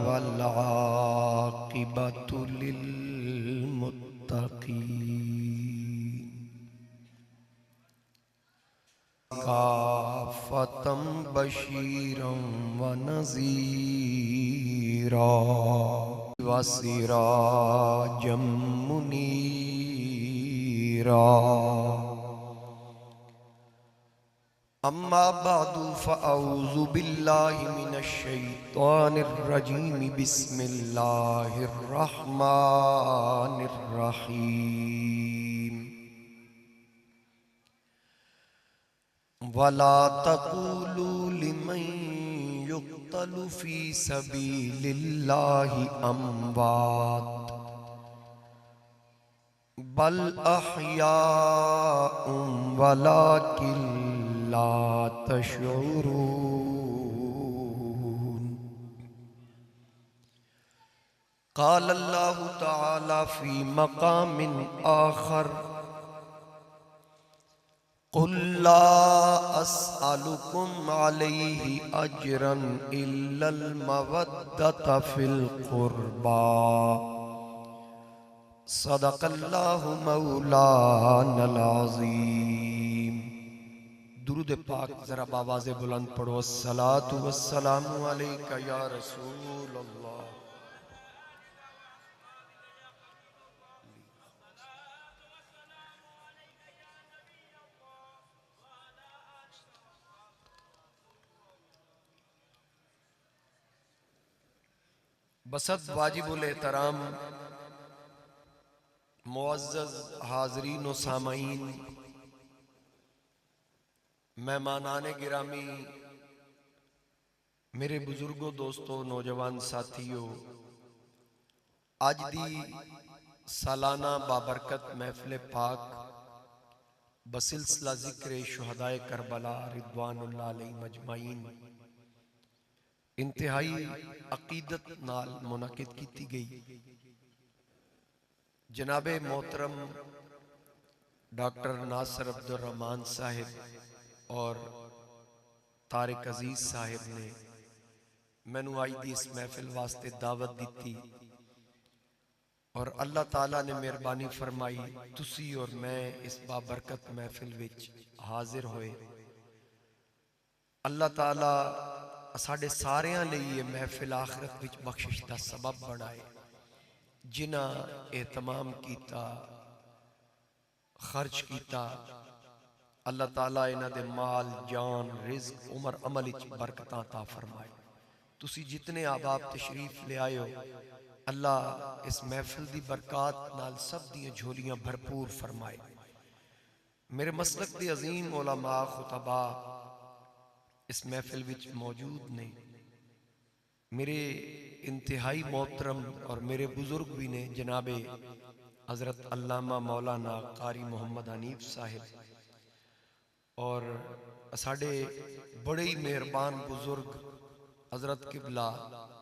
والعاقبۃ للمتقین کافۃ بشیرا ونذیرا وسراجا منیرا اما بعد فاعوذ باللہ من الشیطان الرجیم بسم اللہ الرحمن الرحیم ولا تقولوا لمن يقتل في سبيل الله اموات بل احیاء ولکن لا تشعرون قال اللہ تعالی فی مقام آخر قل لا اسألكم علیہ اجرا الا المودۃ فی القربى صدق اللہ مولانا العظیم۔ درود پاک ذرا باواز بلند پڑھو، الصلاۃ والسلام علیک یا رسول اللہ۔ بسط واجب الاحترام معزز حاضرین و سامعین، مہمانان گرامی، میرے بزرگوں، دوستوں، نوجوان ساتھیوں، آج دی سالانہ بابرکت محفل پاک بسلسلہ ذکر شہدائے کربلا رضوان اللہ علیہ مجمعین انتہائی عقیدت نال منعقد کی گئی۔ جناب محترم ڈاکٹر ناصر عبد الرحمن صاحب اور طارق عزیز صاحب نے مینو آئی دی اس محفل واسطے دعوت دیتی اور اللہ تعالیٰ نے مہربانی فرمائی تسی اور میں اس بابرکت محفل وچ حاضر ہوئے۔ اللہ تعالیٰ ساڑھے ساریاں لئی یہ محفل آخرت وچ بخشش دا سبب بنائے، جنہ اہتمام کیتا، خرچ کیتا، اللہ تعالیٰ انہ دے مال، جان، رزق، عمر، عمل اچ برکتاں عطا فرمائے۔ تسی جتنے آباب تشریف لے آئے ہو، اللہ اس محفل دی برکات نال سب دیاں جھولیاں بھرپور فرمائے۔ میرے مسلک دی عظیم علماء خطبہ اس محفل وچ موجود نہیں، میرے انتہائی محترم اور میرے بزرگ بھی نے، جناب حضرت علامہ مولانا قاری محمد حنیف صاحب اور ساڑھے بڑے ہی مہربان بزرگ حضرت قبلہ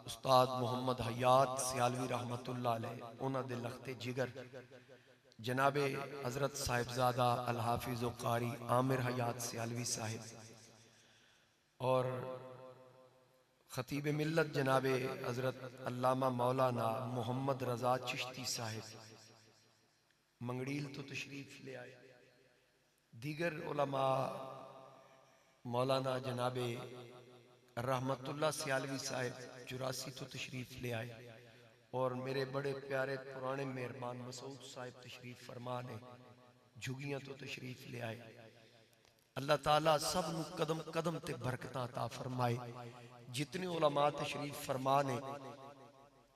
استاد محمد حیات سیالوی رحمت اللہ علیہ، انہ دے لخت جگر جناب حضرت صاحبزادہ الحافظ و قاری عامر حیات سیالوی صاحب اور خطیب ملت جناب حضرت علامہ مولانا محمد رضا چشتی صاحب منگڑیل تو تشریف لے آئے، دیگر علماء مولانا جناب رحمت اللہ سیالوی صاحب 84 تو تشریف لے آئے اور میرے بڑے پیارے پرانے مہربان مسعود صاحب تشریف فرمانے جھگیاں تو تشریف لے آئے۔ اللہ تعالیٰ سب نو قدم قدم تے برکتاں عطا فرمائے۔ جتنے علماء تشریف فرمانے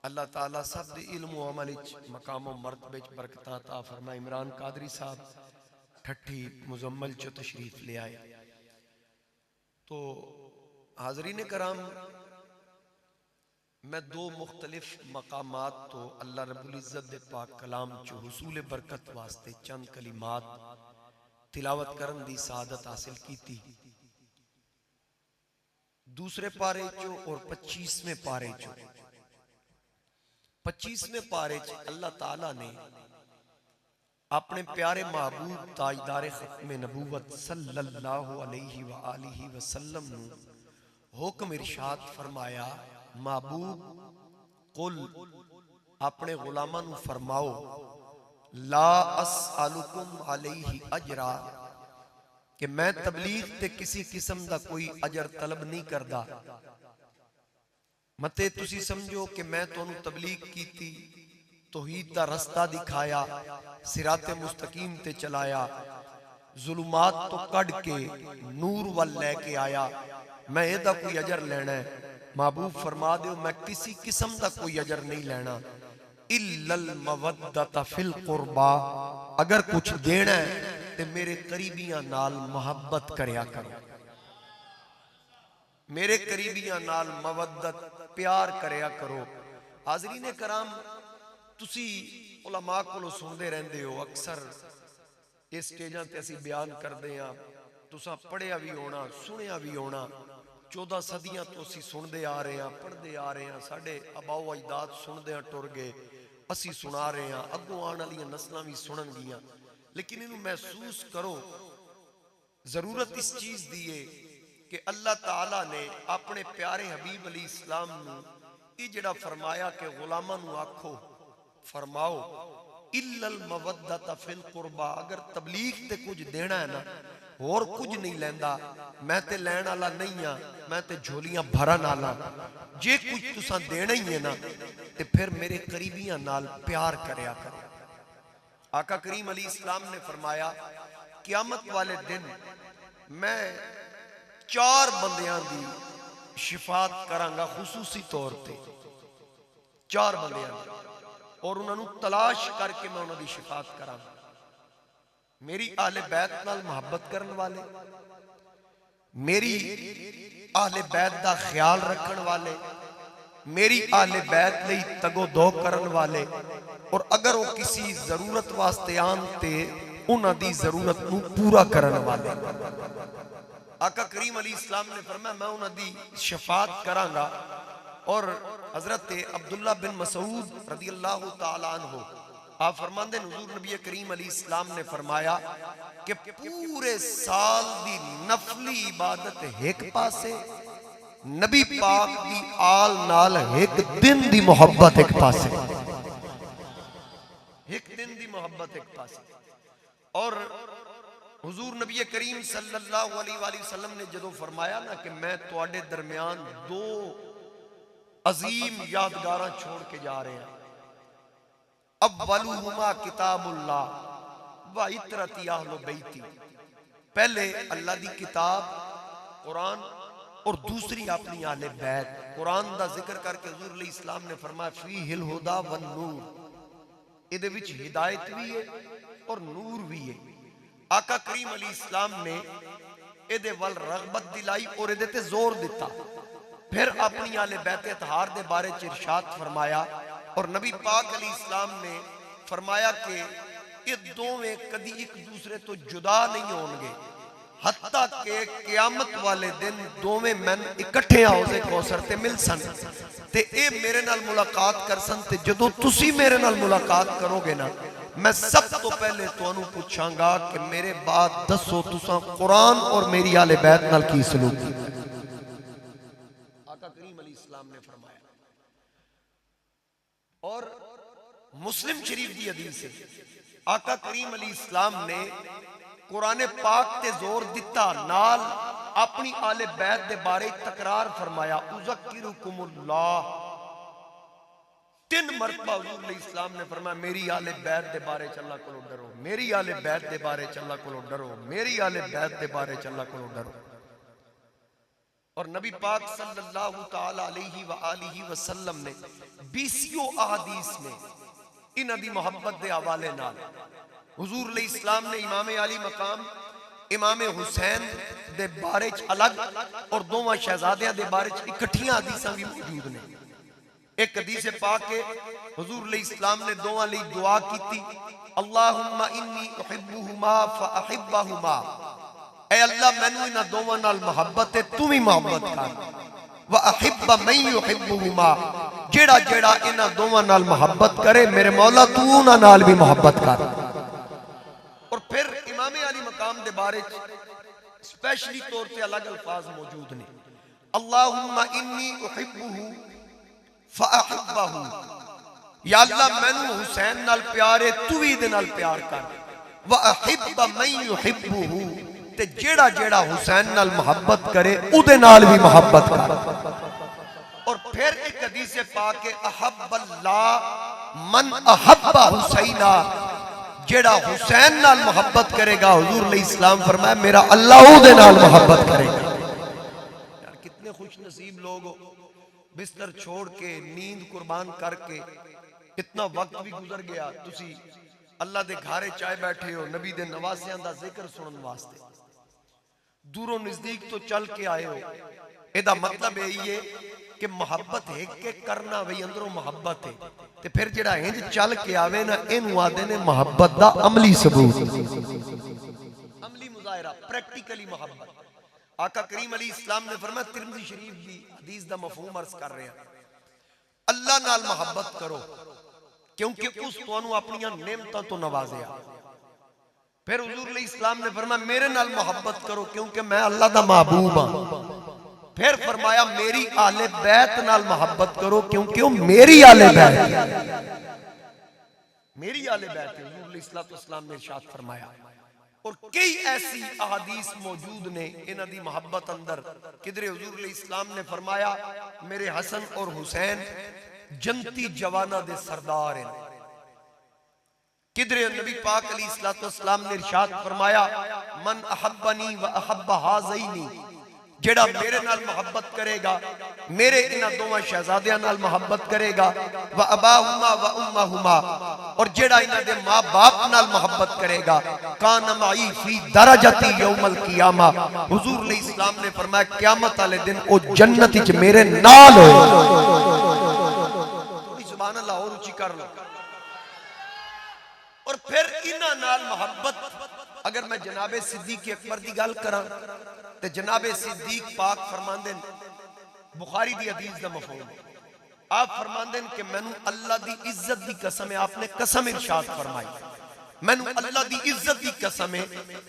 اللہ تعالیٰ سب دے علم و عمل مقام و مرتبہ برکتاں عطا فرمائے۔ عمران قادری صاحب ٹھٹھی مزمل چو تشریف لے آئے۔ تو حاضرین کرام، میں دو مختلف مقامات تو اللہ رب العزت دے پاک کلام چو حصول برکت واسطے چند کلمات تلاوت کرن دی سعادت حاصل کی تھی۔ دوسرے پارے چو اور 25ویں پارے چو 25ویں پارے چو اللہ تعالیٰ نے اپنے پیارے محبوب تاجدار ختم نبوت صلی اللہ علیہ وآلہ وسلم نو حکم ارشاد فرمایا، محبوب قل اپنے غلاماں نو فرماؤ لا اسألکم علیہ اجرا کہ میں تبلیغ تے کسی قسم دا کوئی اجر طلب نہیں کردا. متے تسی سمجھو کہ میں تانوں تبلیغ کیتی، توحید دا رستہ دکھایا، صراط مستقیم تے چلایا، ظلمات تو کڈ کے نور وال لے کے آیا، میں اے دا کوئی اجر لینا ہے؟ محبوب فرما دیو میں کسی قسم دا کوئی اجر نہیں لینا. الا المودۃ فی القربا، اگر کچھ دینا ہے تے میرے قریبیاں نال محبت کریا کرو، میرے قریبیاں نال مودت پیار کریا کرو. حاضرین کرام، تسی علماء کو سندے رہندے ہو، اکثر اس سٹیجاں تے اسی بیان کردے ہاں، تساں پڑھیا بھی ہونا، سنیا بھی ہونا. 14 صدیاں تو اسی سندے آ رہے ہیں، پڑھدے آ رہے ہیں، ساڈے آباء و اجداد سندے ہیں ٹر گئے، اسی سنا رہے ہیں، اگوں آن والیاں نسلاں بھی سنن گیاں. لیکن انہوں محسوس کرو، ضرورت اس چیز دیئے کہ اللہ تعالیٰ نے اپنے پیارے حبیب علیہ السلام نو یہ جڑا فرمایا کہ غلاماں نو آکھو فرماؤ الا المودۃ فی القربا، اگر تبلیغ تے کچھ دینا ہے نا اور کچھ نہیں لیندا، میں تے لین والا نہیں ہاں، میں تے جھولیاں بھرن والا. جے کچھ تساں دینا ہی ہے نا تے پھر میرے قریبیاں نال پیار کریا کرو. آقا کریم علیہ السلام نے فرمایا قیامت والے دن میں 4 بندیاں دی شفاعت کرانگا خصوصی طور تے، 4 بندیاں دی، اور انہوں نے تلاش کر کے میں انہوں دی شفاعت کرانگا. میری اہل بیت نال محبت کرن والے، میری اہل بیت دا خیال رکھن والے، میری اہل بیت لئی تگو دو کرن والے، اور اگر وہ کسی ضرورت واسطے آن تے انہاں دی ضرورت نو پورا کرن والے. آقا کریم علیہ السلام نے فرمایا میں انہاں دی شفاعت کرانگا. اور حضرت عبداللہ بن مسعود رضی اللہ تعالیٰ عنہ آپ فرماندے حضور نبی کریم علیہ السلام نے فرمایا کہ پورے سال دی نفلی عبادت ایک پاسے، نبی پاک دی آل نال ایک دن دی محبت ایک پاسے، ایک دن دی محبت ایک پاسے. اور حضور نبی کریم صلی اللہ علیہ وآلہ وسلم نے جدو فرمایا نا کہ میں تواڈے درمیان 2 عظیم یادگاراں چھوڑ کے جا رہے ہیں، اولہما کتاب اللہ و عطرتی اہل بیتی، پہلے اللہ دی کتاب قرآن اور دوسری اپنی اہل بیت. قرآن دا ذکر کر کے حضور علیہ السلام نے فرمایا فیہ الہدی والنور، ادھے وچ ہدایت بھی ہے اور نور بھی ہے. آقا کریم علیہ السلام نے ادھے وال رغبت دلائی اور ادھے تے زور دیتا. پھر اپنی اہل بیت اطہار دے بارے ارشاد فرمایا، اور نبی پاک علیہ السلام نے فرمایا کہ یہ دوویں کدی ایک دوسرے تو جدا نہیں ہون گے حتیٰ کہ قیامت والے دن دوویں من اکٹھے حوض کوثر تے مل سن تے اے میرے نال ملاقات کر سن. تے جدو تسی میرے نال ملاقات کرو گے نا میں سب تو پہلے تو انہوں پوچھاں گا کہ میرے بعد دسو تساں قرآن اور میری آل بیت نال کی سلوک کی. آقا کریم علیہ السلام نے فرمایا. اور مسلم شریف دی حدیث ہے آقا کریم علیہ السلام نے قرآن پاک تے زور دیتا نال اپنی آل بیت دے بارے تکرار فرمایا اذکرکم اللہ. 3 مرتبہ حضور علیہ السلام نے فرمایا میری آل بیت دے بارے چلا کلو ڈرو، میری آل بیت دے بارے چلا کلو ڈرو، میری آل بیت دے بارے چلا کلو ڈرو. اور نبی پاک صلی اللہ تعالیٰ علیہ وآلہ وسلم نے 20 احادیث میں انہاں دی محبت دے حوالے نال حضور علیہ السلام نے امام علی مقام امام حسین دے بارے الگ اور 2 شہزادیاں دے بارے اکٹھیاں حدیثاں بھی موجود نے. ایک حدیث پاک کے حضور علیہ السلام نے 2 علی دعا کی تھی اللہم انی احبہما فاحبہما، اے اللہ میں نو انہاں دوواں نال محبت ہے تو بھی محبت کر، وَأَحِبَّ مَن يُحِبُّهُمَا، جیڑا جیڑا انہاں دوواں نال محبت کرے میرے مولا تو انہاں نال بھی محبت کر. اور پھر امام علی مقام دے بارے اسپیشلی طور تے الگ الفاظ موجود نے اللہم انی احبہ فاحبہ، یا اللہ مینوں حسین نال پیار ہے، تو بھی دے نال پیار کر، واحب من یحبہ، تے جیڑا جیڑا حسین نال محبت کرے او دے نال بھی محبت کر۔ اور پھر ایک حدیث پاک ہے احب اللہ من احب حسینہ، جیڑا حسین نال محبت کرے گا، حضور علیہ السلام فرمایا میرا اللہ او دے نال محبت کرے گا۔ یار کتنے خوش نصیب لوگ ہو، بستر چھوڑ کے نیند قربان کر کے، اتنا وقت بھی گزر گیا، تسی اللہ دے گھارے چائے بیٹھے ہو، نبی دے نواسیاں دا ذکر سنن واسطے، دوروں نزدیک تو چل کے آئے ہو۔ ایدہ مطلب یہی ہے کہ محبت ہے کہ کرنا وہی اندروں محبت ہے، تے پھر جڑا ہنج چل کے آوے نا انہوں آدھے نے محبت دا عملی ثبوت، عملی مظاہرہ، پریکٹیکلی محبت۔ آقا کریم علیہ السلام نے فرمایا، ترمذی شریف دی حدیث دا مفہوم عرض کر رہے ہیں، اللہ نال محبت کرو کیونکہ اس تو انہوں اپنی نعمتوں تو نوازیا۔ پھر حضور علیہ السلام نے فرمایا میرے نال محبت کرو کیونکہ میں اللہ دا محبوب ہاں۔ پھر فرمایا میری آل بیت نال محبت کرو کیونکہ وہ میری آل بیت، میری آل بیت ہے۔ حضور علیہ السلام نے ارشاد فرمایا، اور کئی ایسی احادیث موجود نے انہاں دی محبت اندر، کدھر حضور علیہ السلام نے فرمایا میرے حسن اور حسین جنتی جوانہ دے سردار ہیں، کدھر نبی پاک علیہ السلام نے ارشاد فرمایا من احبنی و احب ہذینی، جڑا میرے نال محبت کرے گا، میرے انہاں دوواں شہزادیاں نال محبت کرے گا، و اباہما و امہما، اور جڑا انہاں دے ماں باپ نال محبت کرے گا، کان معی فی درجتی یوم القیامہ، حضور علیہ السلام نے فرمایا قیامت والے دن او جنت وچ میرے نال ہو۔ تھوڑی سبحان اللہ اور اونچی کر لو۔ اور پھر انہاں نال محبت، اگر میں جناب صدیق اکبر دی گل کراں تے جناب صدیق پاک فرماندے بخاری دی حدیث دا مفہوم، آپ فرماندے کہ مینوں اللہ دی عزت دی قسم ہے، آپ نے قسم ارشاد فرمائی، مینوں اللہ دی عزت دی قسم ہے،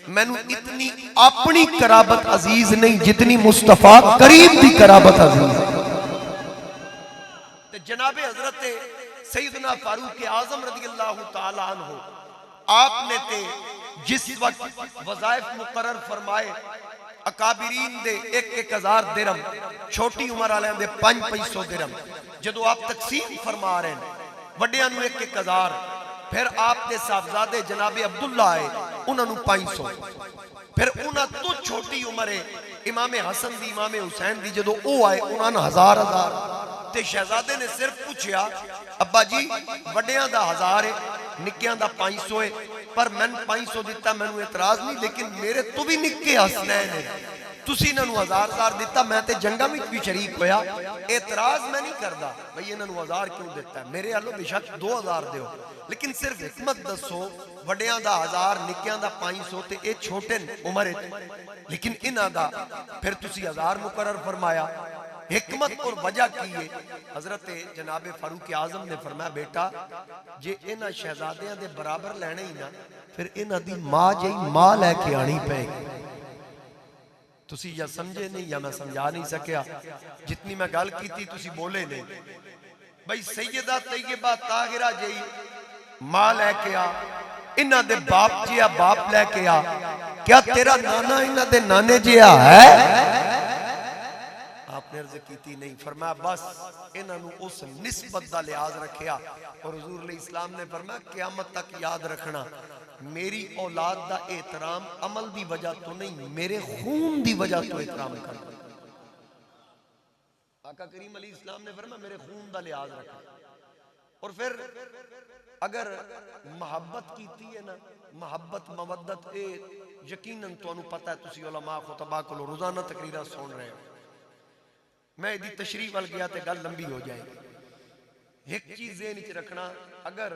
مینوں اتنی اپنی قرابت عزیز نہیں جتنی مصطفیٰ کریم دی قرابت عزیز ہے۔ تے جناب حضرت سیدنا فاروق اعظم رضی اللہ تعالی عنہ، آپ نے تے جس وقت وظائف مقرر فرمائے، اکابرین دے 1,000 درہم، چھوٹی عمر آلیاں دے 500 درہم، جدو آپ تقسیم فرما رہے ہیں وڈیاں نو 1,000، پھر آپ دے صاحبزادے جناب عبداللہ آئے انہاں نو 500، پھر انہاں تو چھوٹی عمر ہے امام حسن دی امام حسین دی جدو او آئے انہاں نے 1000 تے شہزادے نے صرف پوچھیا ابا جی وڈیاں دا 1000 ہے نکیاں دا 500 ہے، پر میں 500 دیتا میں نے اعتراض نہیں، لیکن میرے تو بھی نکے حسنین ہیں، تسی انہوں نے 1000 دیتا، میں تے جنگا میں بھی شریک ہویا، اعتراض میں نہیں کردا بھئی انہوں نے 1000 کیوں دیتا ہے، میرے اللہ بے شک 2000 دیو، لیکن صرف حکمت دسو وڈیاں دا 1000 نکیاں دا 500 تے اے چھوٹے عمر ہے، لیکن انہاں دا پھر تسی 1000 مقرر فرمایا، حکمت اور وجہ کی ہے؟ حضرت جناب فاروق اعظم نے فرمایا بیٹا جے انہاں شہزادیاں دے برابر لینے ہی نا پھر انہاں دی ماں جئی ماں لے کے آنی پہ گی۔ تسی یا سمجھے نہیں یا میں سمجھا نہیں سکیا، جتنی میں گل کی تھی تسی بولے نہیں۔ بھئی سیدہ طیبہ طاہرہ جئی ماں لے کے آ، انہاں دے باپ جیا باپ لے کے آ، کیا تیرا نانا انہاں دے نانے جیا ہے؟ آپ نے عرض کیتی نہیں، فرمایا بس انہاں نو اس نسبت دا لحاظ رکھیا، اور حضور علیہ السلام نے فرمایا قیامت تک یاد رکھنا میری اولاد دا احترام عمل دی وجہ تو نہیں میرے خون دی وجہ تو احترام کرنا۔ آقا کریم علیہ السلام نے فرمایا میرے خون دا لحاظ رکھنا۔ اور پھر اگر محبت کیتی ہے نا، محبت مودت اے یقیناً تو انہوں پتہ ہے تسی علماء خطبہ کو روزانہ تقریرہ سن رہے ہیں، میں دی تشریح وال گیا تے گل لمبی ہو جائے گی۔ ایک چیز ذہن وچ رکھنا، اگر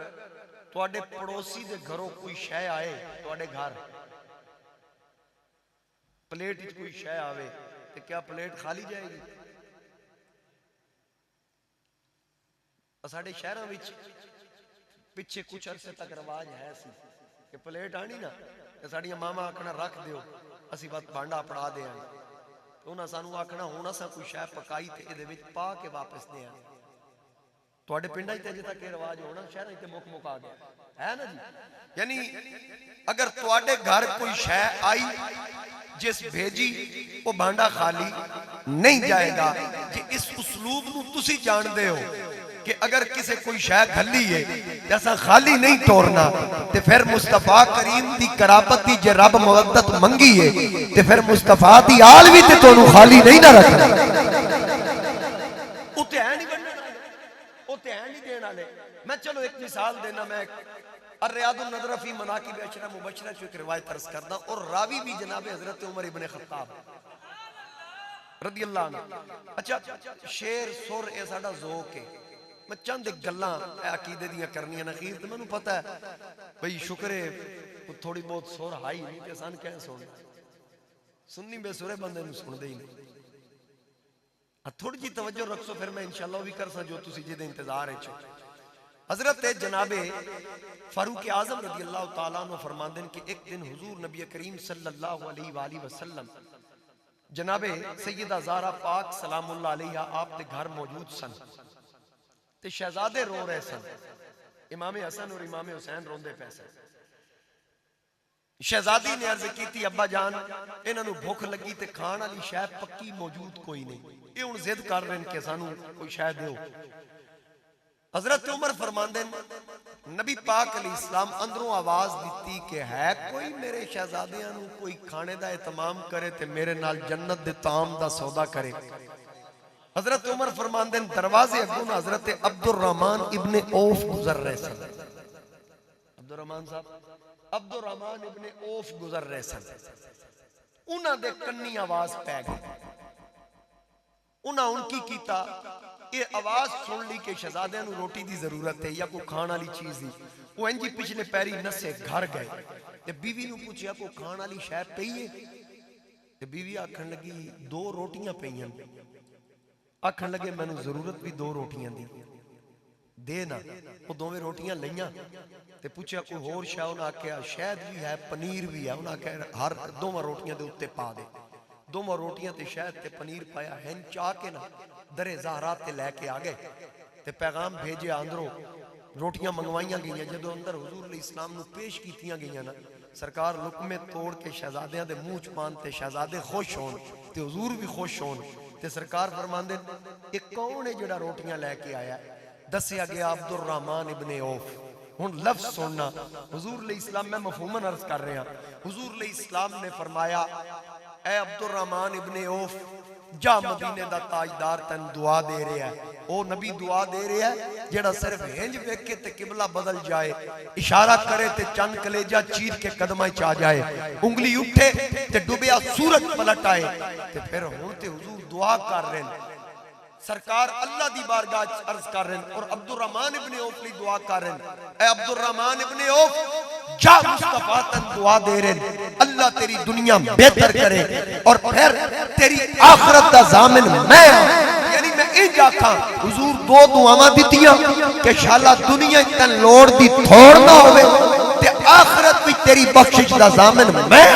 تواڈے پڑوسی دے گھروں کوئی شے آئے، تواڈے گھر پلیٹ وچ کوئی شے آوے تے کیا پلیٹ خالی جائے گی؟ ساڈے شہراں وچ پچھے کچھ عرصے تک رواج ہے سی کہ پلیٹ آنی نا تے ساڈیاں ماما آکھنا رکھ دیو اسی بات بانڈا پڑا دے آں، انہاں سانو آکھنا ہونا سا کوئی شے پکائی تے اے دے وچ پا کے واپس دے آں، تواڈے پنڈاں وچ اجے تک یہ رواج ہونا، شہراں وچ مک مک آ گیا ہے نا جی. یعنی اگر تواڈے گھر کوئی شے آئی جس بھیجی وہ بانڈا خالی نہیں جائے گا. کہ اس اسلوب نو تسی جاندے ہو کہ اگر کسے کوئی شے گھلی ہے جیسا خالی نہیں ٹورنا، تے پھر مصطفیٰ کریم دی قرابت دی جے رب مودت منگی ہے تے پھر مصطفیٰ دی آل بھی تے تانوں خالی نہیں نہ رکھنا. اوتے ہے نہیں بننے والے، اوتے ہے نہیں دین والے. میں چلو ایک مثال دینا، میں الریاض النظر فی مناقب عشرہ مبشرہ سے ایک روایت عرض کرنا، اور راوی بھی جناب حضرت عمر ابن خطاب رضی اللہ عنہ. اچھا شیر سر اے ساڈا ذوق ہے. میں چند ایک گلاں عقیدے دیاں کرنیاں نخیر تے مینوں پتہ ہے بھئی شکر ہے تھوڑی بہت سر ہائی نہیں تے سن کہہ سننی بے سرے بندے نوں سن دے ہی نہیں. تھوڑی جی توجہ رکھو پھر میں انشاءاللہ بھی کر سا جو تسی جے دے انتظار ہے. حضرت جناب فاروق اعظم رضی اللہ تعالیٰ عنہ فرماندے ہیں کہ ایک دن حضور نبی کریم صلی اللہ علیہ وآلہ وسلم جناب سیدہ زہرا پاک سلام اللہ علیہ آپ دے گھر موجود سن تے شہزادے رو رہے سن. امام حسن اور امام حسین روندے پے سن. شہزادی نے عرض کی تھی ابا جان انہاں نوں بھوک لگی تے کھان والی شے پکی موجود کوئی نہیں، اے ہن ضد کر رہے ہیں کہ سانوں کوئی شے دیو. حضرت عمر فرماندے نبی پاک علیہ السلام اندروں آواز دیتی کہ ہے کوئی میرے شہزادیاں نوں کوئی کھانے دا اہتمام کرے تے میرے نال جنت دے طعام دا سودا کرے. حضرت عمر فرماندے دروازے اگوں حضرت عبد الرحمن ابن اوف گزر رہے سن. عبد الرحمن صاحب عبد الرحمن ابن اوف گزر رہے سن. انہاں دے کنی آواز پہ گئی. انہاں ان کی کیتا یہ آواز سن لی کہ شہزادیاں نوں روٹی دی ضرورت ہے یا کوئی کھان والی چیز دی. وہ انجی پچھلے پیری نسے گھر گئے تے بیوی نوں پوچھیا کوئی کھان والی شے پئی ہے تے بیوی آکھن لگی 2 روٹیاں پئیاں. آکھن لگے مینوں ضرورت بھی 2 روٹیاں دی دے نا. وہ دوویں روٹیاں لئیاں تے پوچھیا کوئی ہور شے، انہاں آکھیا شہد بھی ہے پنیر بھی ہے. انہاں آکھیا ہر 2 روٹیاں دے اوتے پا دے. 2 روٹیاں تے شہد تے پنیر پایا. ہن چاہ کے نا در زہرا تے لے کے آ گئے تے پیغام بھیجے اندروں روٹیاں منگوائیاں گئیاں. جدوں اندر حضور علیہ السلام نو پیش کیتیاں گئیاں نا سرکار لقمے توڑ کے شہزادیاں دے منہ چ پان تے شہزادے خوش ہون تے حضور بھی خوش ہون تے سرکار فرماندے اے کون ہے جڑا روٹیاں لے کے آیا؟ دسیا گیا عبد الرحمن ابن اوف. ہن لفظ سننا حضور علیہ السلام میں مفہوماً عرض کر رہے ہیں. حضور علیہ السلام نے فرمایا اے عبد الرحمن ابن اوف جا مدینے دا تاجدار تن دعا دے رہا ہے. او نبی دعا دے رہا ہے جڑا صرف ہنج ویکھے تے قبلہ بدل جائے، اشارہ کرے تے چند کلیجہ چیر کے قدمہ چا جائے، انگلی اٹھے تے ڈوبیا سورج پلٹ آئے تے پھر ہون تے حضور دعا کر رہے ہیں. سرکار اللہ دی بارگاہ عرض کر رہے ہیں اور عبد الرحمن ابن اوف لی دعا کر رہے ہیں اے عبد الرحمن ابن اوف جا مصطفیٰ تن دعا دے رہے ہیں اللہ تیری دنیا بہتر کرے اور پھر تیری آخرت دا ضامن میں. یعنی میں ایک آکھاں حضور 2 دعاواں دتیاں کہ شاءاللہ دنیا تن لوڑ دی تھوڑ نہ ہوئے تے آخرت بھی تیری بخشش دا ضامن میں.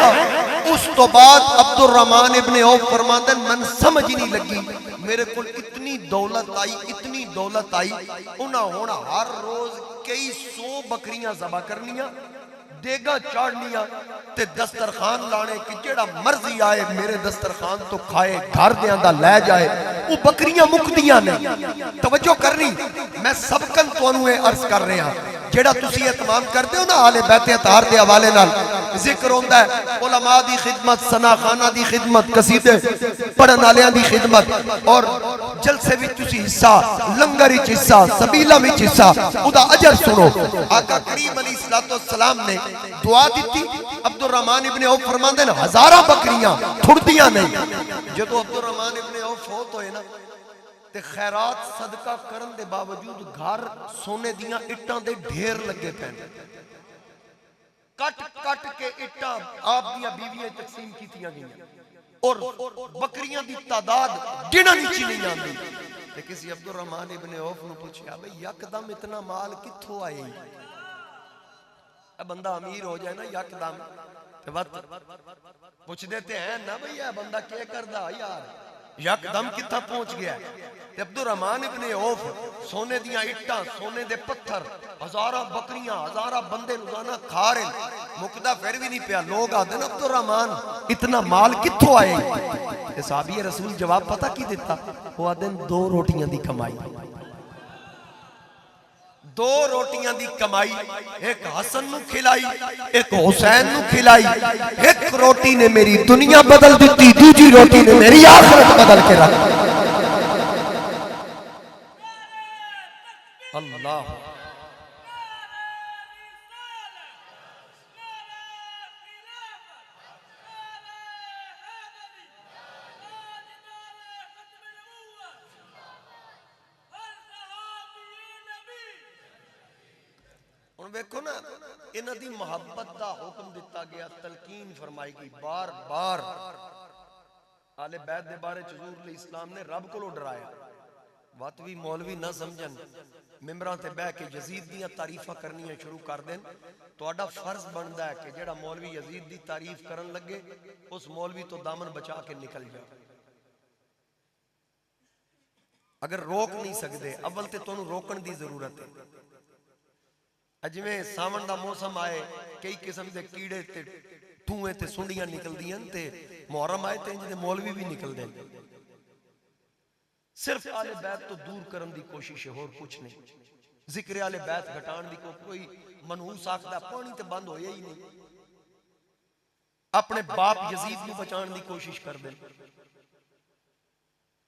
اس تو بعد عبد الرحمن ابن اوف فرماتے ہیں من سمجھ نہیں لگی میرے کل اتنی دولت آئی انہاں ہونا ہر روز کئی 100 بکریاں ذبح کرنیاں، دیگا چاڑنیاں تے دسترخوان لانے کہ جیڑا مرضی آئے میرے دسترخوان تو کھائے گھر دیاں دا لے جائے. وہ بکریاں مکدیاں نے. توجہ کرنی میں سبکن تو انوے عرض کر رہے ہیں جیڑا تسی اعتمام کرتے ہو نا آل بیت اطہار دے حوالے نال ذکر ہوندا ہے علماء دی خدمت، ثنا خانہ دی خدمت، قصیدے پڑھن والیاں دی خدمت اور جلسے وچ تسی حصہ، لنگر وچ حصہ، سبیلہ وچ حصہ، ادا اجر سنو. آقا کریم علیہ السلام نے دعا دیتی. عبد الرحمن ابن عوف فرماندے ہیں ہزاراں بکریاں تھڑدیاں نہیں. جدو عبد الرحمن ابن عوف فوت ہوئے نا تے خیرات صدقہ کرن دے باوجود گھر سونے دیاں اٹاں دے ڈھیر لگے پین. کٹ کٹ کے اٹاں آپ دیاں بیویاں تقسیم کیتیاں گئیں اور بکریاں دی تعداد گنن وچ نہیں آندی. تے کسی عبد الرحمن ابن عوف نو پوچھیا بھئی یکدم اتنا مال کتھوں آئے؟ بندہ امیر ہو جائے نا یکدم تے وقت پوچھ دیتے ہیں نا بھئی یہ بندہ کیا کردا یار یکدم کتھا پہنچ گیا تے عبد الرحمن ابن عوف سونے دیاں اٹھاں سونے دے پتھر ہزاراں بکریاں ہزاراں بندے روزانہ کھا رہے مقدہ پھر بھی نہیں پیا لوگ آتے نا عبد الرحمن اتنا مال کتھوں آئے تے صحابی رسول جواب پتہ کی دیتا وہ آدھے 2 روٹیاں دی کمائی 2 روٹیاں دی کمائی ایک حسن نو کھلائی ایک حسین نو کھلائی ایک روٹی نے میری دنیا بدل دیتی دوسری روٹی نے میری آخرت بدل کے رکھ اللہ ویکھو نا انہاں دی محبت دا حکم دیتا گیا تلقین فرمائی گئی بار بار آل بیت دے بارے حضور علیہ السلام نے رب کو ڈرایا واتوی مولوی نہ سمجھن ممبراں تے بیٹھ کے یزید دیاں تعریفاں کرنیاں شروع کر دین تہاڈا فرض بندا ہے کہ جیڑا مولوی یزید دی تعریف کرن لگے اس مولوی تو دامن بچا کے نکل جائے اگر روک نہیں سکدے اول تے تانوں روکن دی ضرورت ہے اجویں ساون دا موسم آئے کئی قسم دے کیڑے تے ٹھوئے تے سنڈیاں نکل دیاں تے محرم آئے تے انج دے مولوی بھی نکل دیں صرف آل بیت تو دور کرن دی کوشش ہے اور کچھ نہیں ذکر آل بیت گھٹان دی کوئی منحوس آکھدا پانی تے بند ہویا ہی نہیں اپنے باپ یزید نو بچان دی کوشش کر دیں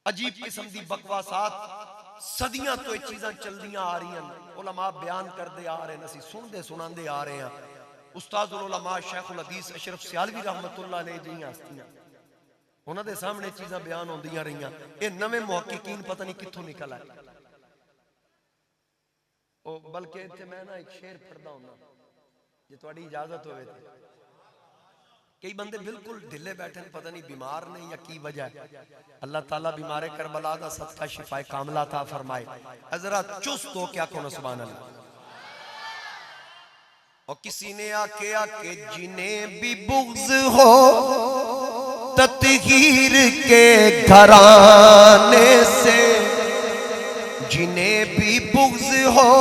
عجیب قسم دی بکواسات صدیاں تو یہ چیزاں چل دیاں آ رہی ہیں علماء بیان کر دے آ رہے ہیں نسی سن دے سنان دے آ رہے ہیں استاد العلماء شیخ الحدیث اشرف سیالوی رحمت اللہ علیہ جی ہستیاں انہاں دے سامنے چیزاں بیان ہوندیاں رہیاں اے نویں محققین پتہ نہیں کتھوں نکل آئے بلکہ اتنے میں نا ایک شعر پڑھدا ہوں یہ تہاڈی اجازت ہوئے تھے کئی بندے بالکل ڈھلے بیٹھے ہیں پتہ نہیں بیمار نہیں یا کی وجہ ہے اللہ تعالیٰ بیمار کربلا دا صدقہ شفا کاملہ عطا فرمائے حضرات چست ہو کیا کہنا سبحان اللہ اور کسی نے آکیا کہ جنہیں بھی بغض ہو تطہیر کے گھرانے سے جنہیں بھی بغض ہو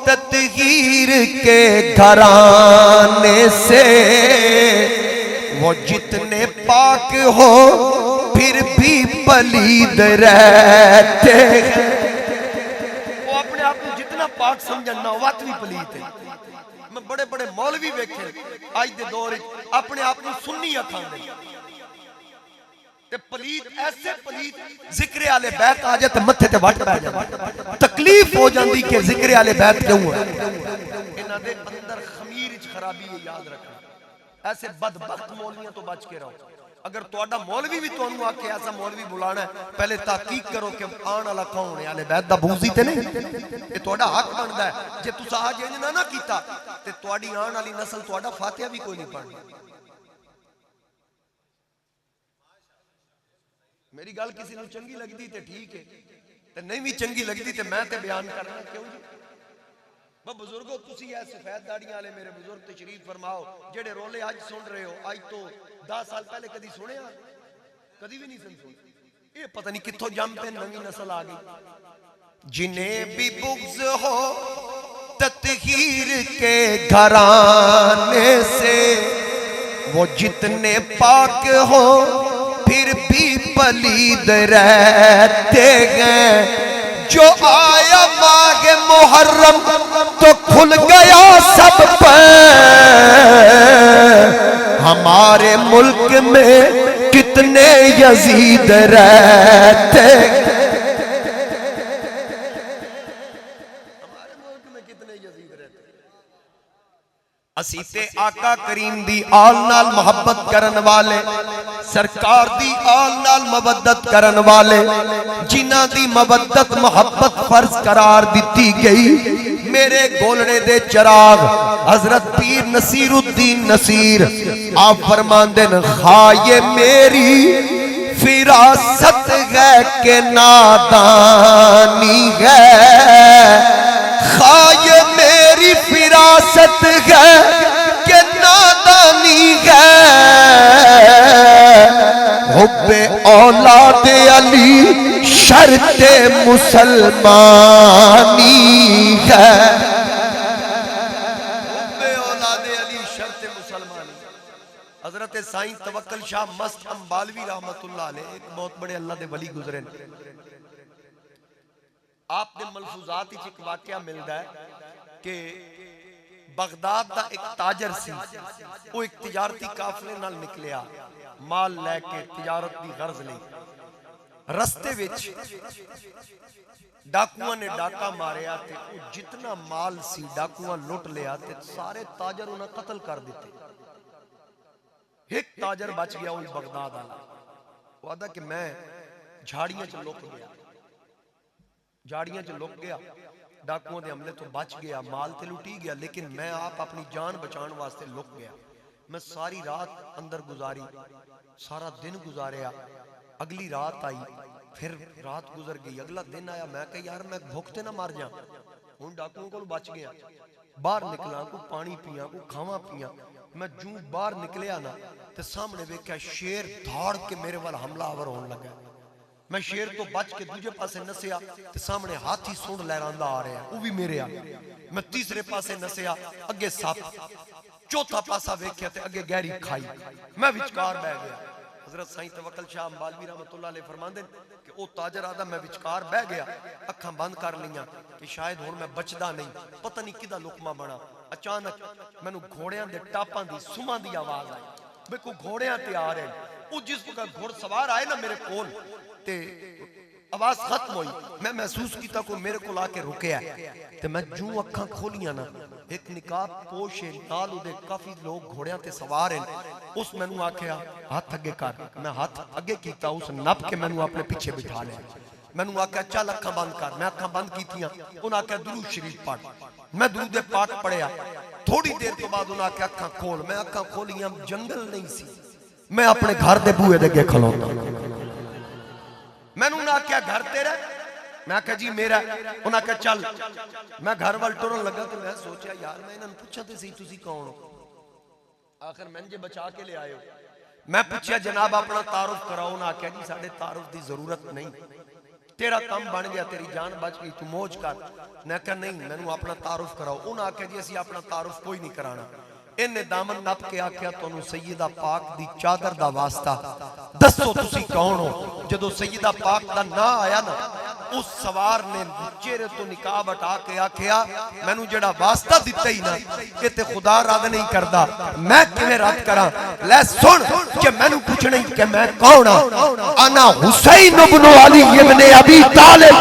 تطہیر کے گھرانے سے وہ جتنے پاک ہو پھر بھی پلید رہتے وہ اپنے آپ کو جتنا پاک سمجھنا وات بھی پلید ہے میں بڑے بڑے مولوی بیکھے آج دے دور اپنے آپ کو سنی اکھان دے تے پلید ایسے پلید ذکر آل بیت آ جاتے متھے تے وٹ پہ جاتے تکلیف ہو جاندی کہ ذکر آل بیت کیوں ہے انہاں دے اندر خمیر خرابی ہے یاد رکھنا ایسے بدبخت مولویاں تو بچ کے رہو اگر تہاڈا مولوی بھی تانوں آکھے ایسا مولوی بلانا ہے پہلے تحقیق کرو کہ آن والا کون ہے آل بیت دا بغضی تے نہیں یہ تہاڈا حق بندا ہے جے تساں اج انج نہ کیتا تے تہاڈی آن والی نسل تہاڈا فاتحہ بھی کوئی نہیں پڑھنی میری گل کسی نوں چنگی لگدی تے ٹھیک ہے تے نہیں بھی چنگی لگدی تے میں تے بیان کرنا کیوں جی بزرگوں تسی ہے سفید داڑیاں والے میرے بزرگ تشریف فرماؤ جڑے رولے آج سن رہے ہو آج تو 10 سال پہلے کدی سنے کدی بھی نہیں سن یہ پتہ نہیں کتھوں جم پہ نئی نسل آ گئی جنہیں بھی بغض ہو تطہیر کے گھرانے سے وہ جتنے پاک ہو پھر بھی پلید رہتے ہیں جو آیا ماہ محرم تو کھل گیا سب پر ہمارے ملک میں کتنے یزید رہتے ہمارے ملک میں کتنے یزید رہتے اسیتے آقا کریم دی آل نال محبت کرن والے سرکار دی آل نال مودت کرن والے جنہ دی مودت محبت فرض قرار دیتی گئی میرے گولڑے دے چراغ حضرت پیر نصیر الدین نصیر آپ فرماندن خواہ میری فراست ہے کہ نادانی ہے خواہ میری فراست ہے کہ نادانی ہے حب اولاد علی شرط مسلمانی ہے، اولاد علی شرط مسلمانی۔ حضرت سائیں توکل شاہ مست امبالوی رحمت اللہ علیہ ایک بہت بڑے اللہ دے ولی گزرے، آپ نے ملفوظات ایک واقعہ ملتا ہے کہ بغداد دا ایک تاجر سی، وہ ایک تجارتی قافلے نال نکلیا مال لے کے تجارت دی غرض لئی، رستے وچ ڈاکوؤں نے ڈاکا ماریا تے جتنا مال سی ڈاکوؤں لٹ لیا تے سارے تاجر انہیں قتل کر دیتے، ایک تاجر بچ گیا وہی بغداد والا، وہ آدھا کہ میں جھاڑیاں چ لک گیا، جھاڑیاں چ لک گیا، ڈاکوؤں دے حملے تو بچ گیا، مال تے لٹی گیا، لیکن میں آپ اپنی جان بچان واسطے لک گیا، میں ساری رات اندر گزاری، سارا دن گزاریا، اگلی رات آئی، پھر رات گزر گئی، اگلا دن آیا، میں کہا یار میں بھوکتے نہ مار جاؤں، ہن ڈاکوؤں کو بچ گیا، باہر نکلا کو پانی پیا کو کھاواں پیا، میں جوں باہر نکلیا نا تے سامنے ویکھیا شیر دھاڑ کے میرے وال حملہ آور ہون لگا، میں شیر تو بچ کے دوجے پاسے نسیا تے سامنے ہاتھی سونڈ لہراندا آ رہا ہے، وہ بھی میرے آ، میں تیسرے پاسے نسیا اگے سپ، چوتھا پاسا ویکھیا تے اگے گہری کھائی، میں وچکار بہ گیا۔ حضرت سائیں توکل شاہ امبالوی رحمت اللہ علیہ فرماندے کہ او تاجر آدھا میں وچکار بہ گیا، اکھاں بند کر لیاں کہ شاید ہن میں بچدا نہیں، پتہ نہیں کدا لقمہ بنا، اچانک مینوں گھوڑیاں دے ٹاپاں دی سماں دی آواز آئی، بے کو گھوڑیاں تے آ رہے ہیں، او جس وقت گھوڑ سوار آئے نا میرے کول تے آواز ختم ہوئی، میں محسوس کیتا کوئی میرے کو لا کے رکیا ہے، تے میں جوں اکھاں کھولیاں نا ایک نقاب پوش ہے، نال دے کافی لوگ گھوڑیاں تے سوار ہیں، اس میں نو آکھیا ہاتھ اگے کر، میں ہاتھ اگے کیتا، اس نپ کے میں نو اپنے پیچھے بٹھا لیا، میں نو آکھیا چل اکھاں بند کر، میں اکھاں بند کیتیاں، انہاں آکھیا درود شریف پڑھ، میں درود پاک پڑھیا، تھوڑی دیر تو بعد انہاں آکھیا اکھاں کھول، میں اکھاں کھولیاں، جنگل نہیں سی، میں اپنے گھر دے بوئے دے گے کھلوتا، میں نے انہاں کیا گھر تیرا، میں کہا جی میرا، انہاں کہا چل، میں گھر وال ٹرن لگا تو میں سوچیا یار میں انہاں پوچھا تے سی تسی کون ہو، آخر میں جے بچا کے لے آئے ہو، میں پوچھیا جناب اپنا تعارف کراؤ، انہاں کہا جی ساڑھے تعارف دی ضرورت نہیں، تیرا کم بن گیا، تیری جان بچ گئی، تو موج کر، میں کہا نہیں میں نے اپنا تعارف کراؤ، انہاں کہا جی اسی اپنا تعارف کوئی نہیں کرانا، انہیں دامن نپ کے آکھیا تو انہوں سیدہ پاک دی چادر دا واسطہ دسو تسی کون ہو، جدو سیدہ پاک دا نا آیا نا اس سوار نے چہرے تو نکاب ہٹا کے آکھیا میں نو جڑا واسطہ دیتا ہی نا کہ تے خدا رد نہیں کردا، میں کیویں رد کراں، لے سن کہ میں نو پوچھنے کہ میں کون ہاں، انا حسین ابن علی ابن ابی طالب،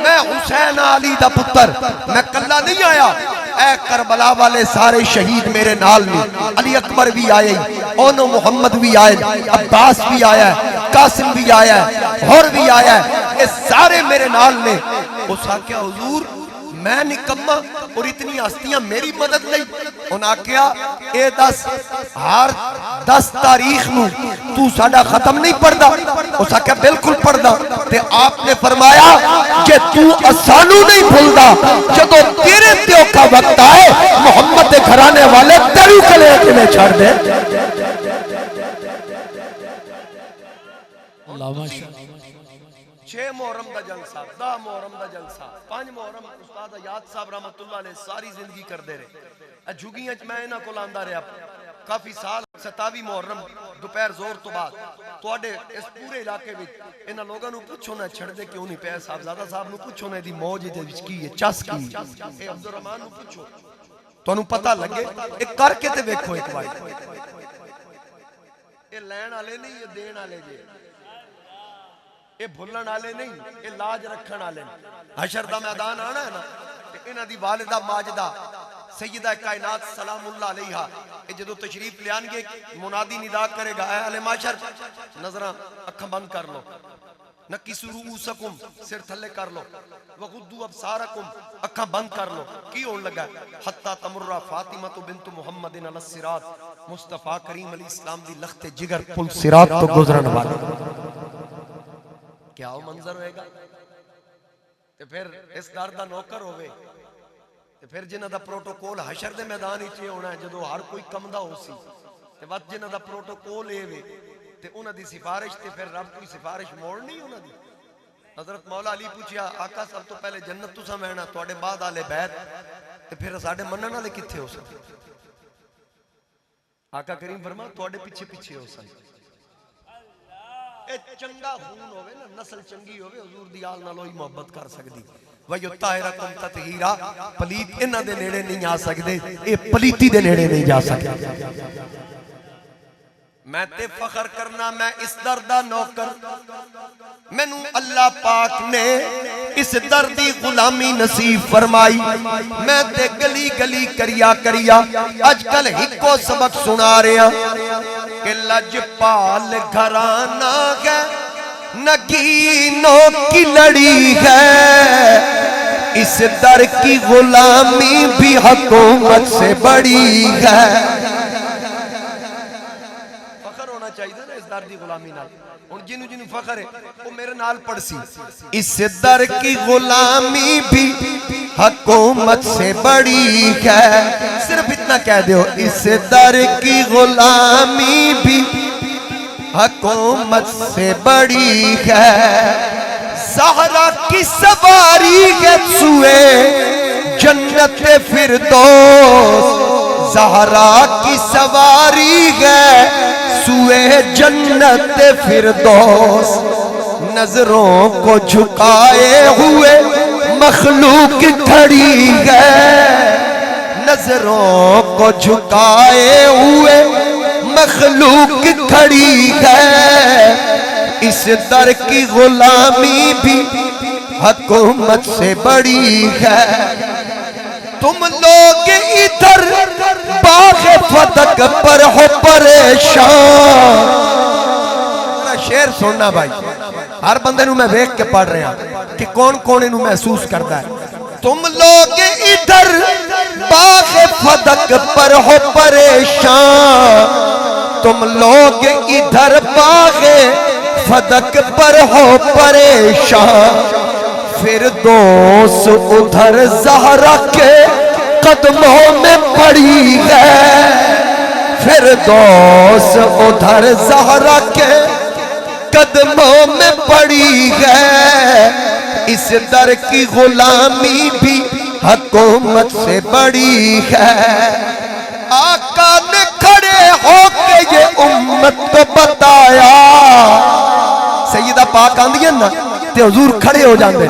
میں حسین علی دا پتر، میں کلا نہیں آیا، اے کربلا والے سارے شہید میرے نال میں، علی اکبر بھی آئے، اونو محمد بھی آئے، عباس بھی آیا ہے، قاسم بھی آیا ہے، ہور بھی آیا ہے، یہ سارے میرے نال میں، اس آکھیا حضور میں نکمہ اور اتنی ہستیاں میری مدد نہیں، انہاں کیا اے ہر 10 تاریخ نو تو ساڑا ختم نہیں پڑھدا، اس آکھیا بالکل پڑھدا، تے آپ نے فرمایا کہ تو اسانو نہیں بھولدا، جدو تیرے تیو کا وقت آئے محمد دے گھرانے والے تیرو کلے اکنے چھڑ دے، چھ محرم دا جلسہ، 10 محرم دا جلسہ، 5 محرم استاد یاد صاحب رحمت اللہ علیہ ساری زندگی کر دے رہے، جھگیاں میں انہاں کو لاندہ رہا کافی سال، 27 محرم دوپہر زور تو بعد تو اڈے اس پورے علاقے بھی انہاں لوگاں نو پوچھو نہ چھڑ دے کیوں نہیں پہ صاحب زیادہ صاحب نو پوچھو نہ دی موج دے وچ کی ہے چس کی اے عبدالرحمن نو پوچھو تو انہوں پتہ لگے ایک کر کے تے ویکھو ایک بار اے لین آلے نہیں یہ دین آلے جے، اے بھولن آلے نہیں، اے لاج رکھن آلے نہیں، حشر دا میدان آنا ہے نا، انہاں دی والدہ ماجدہ سیدہ کائنات سلام اللہ علیہا، اے جدو تشریف لیان گے منادی ندا کرے گا، اے اہل معاشر نظرہ اکھاں بند کر لو، نکسو رؤوسکم سر تھلے کر لو، وغدو ابصارکم اکھاں بند کر لو، کی ہون لگا حتی تمرہ فاطمہ بنت محمد علی الصراط، مصطفیٰ کریم علیہ السلام دی لخت جگر پل صراط تو گزرن والا، کیا وہ منظر ہوئے گا؟ تے پھر اس در دا نوکر ہوئے، تے پھر جنہ دا پروٹوکول حشر دے میدان ہی چے ہونا ہے جدو ہر کوئی کم دا ہو سی، تے وقت جنہ دا پروٹوکول اے وے تے انہاں دی سفارش تے پھر رب کوئی سفارش موڑنی انہاں دی. حضرت مولا علی پوچھیا آقا سب تو پہلے جنت تساں وینا تواڈے بعد آلے بیت تے پھر ساڈے منن والے کتھے ہو سن؟ آقا کریم فرما تواڈے پیچھے پیچھے ہو سن. اے چنگا خون ہوئے نا نسل چنگی ہوئے حضور دی آل نالوئی محبت کر سکدی. وَيُطَّهِرَكُمْ تَطْهِيرًا پلیت انہاں دے نیڑے نہیں آ سکدے اے پلیتی دے نیڑے نہیں جا سکدے. میں تے فخر کرنا میں اس در دا نوکر مینوں اللہ پاک نے اس در دی غلامی نصیب فرمائی. میں تے گلی گلی کریا اج کل ہکو سبق سنا رہا کہ لجپال گھرانہ ہے نگینوں کی لڑی ہے اس در کی غلامی بھی حکومت سے بڑی ہے. چاہیے نا اس در دی غلامی نال. اور جنوں جنوں فخر ہے وہ میرے نال پڑھ سی اس در کی غلامی بھی حکومت سے بڑی ہے. صرف اتنا کہہ دیو اس در کی غلامی بھی حکومت سے بڑی ہے. زہرا کی سواری ہے سوئے جنت فردوس زہرا کی سواری ہے سوئے جنت فردوس. نظروں کو جھکائے ہوئے مخلوق کھڑی ہے نظروں کو جھکائے ہوئے مخلوق کھڑی ہے. اس در کی غلامی بھی حکومت سے بڑی ہے. تم لوگ ادھر باغ فتق پر ہو پریشان. شعر سننا بھائی ہر بندے نو میں دیکھ کے پڑھ رہا کہ کون کون انہوں محسوس کرتا ہے. تم لوگ ادھر باغ فتق پر ہو پریشان تم لوگ ادھر باغ فتق پر ہو پریشان. فردوس ادھر زہرا کے قدموں میں پڑی ہے فردوس ادھر زہرا کے قدموں میں پڑی ہے. اس در کی غلامی بھی حکومت سے بڑی ہے. آقا نے کھڑے ہو کے یہ امت کو بتایا. سیدہ پاک آندھی ہے نا تے حضور کھڑے ہو جاندے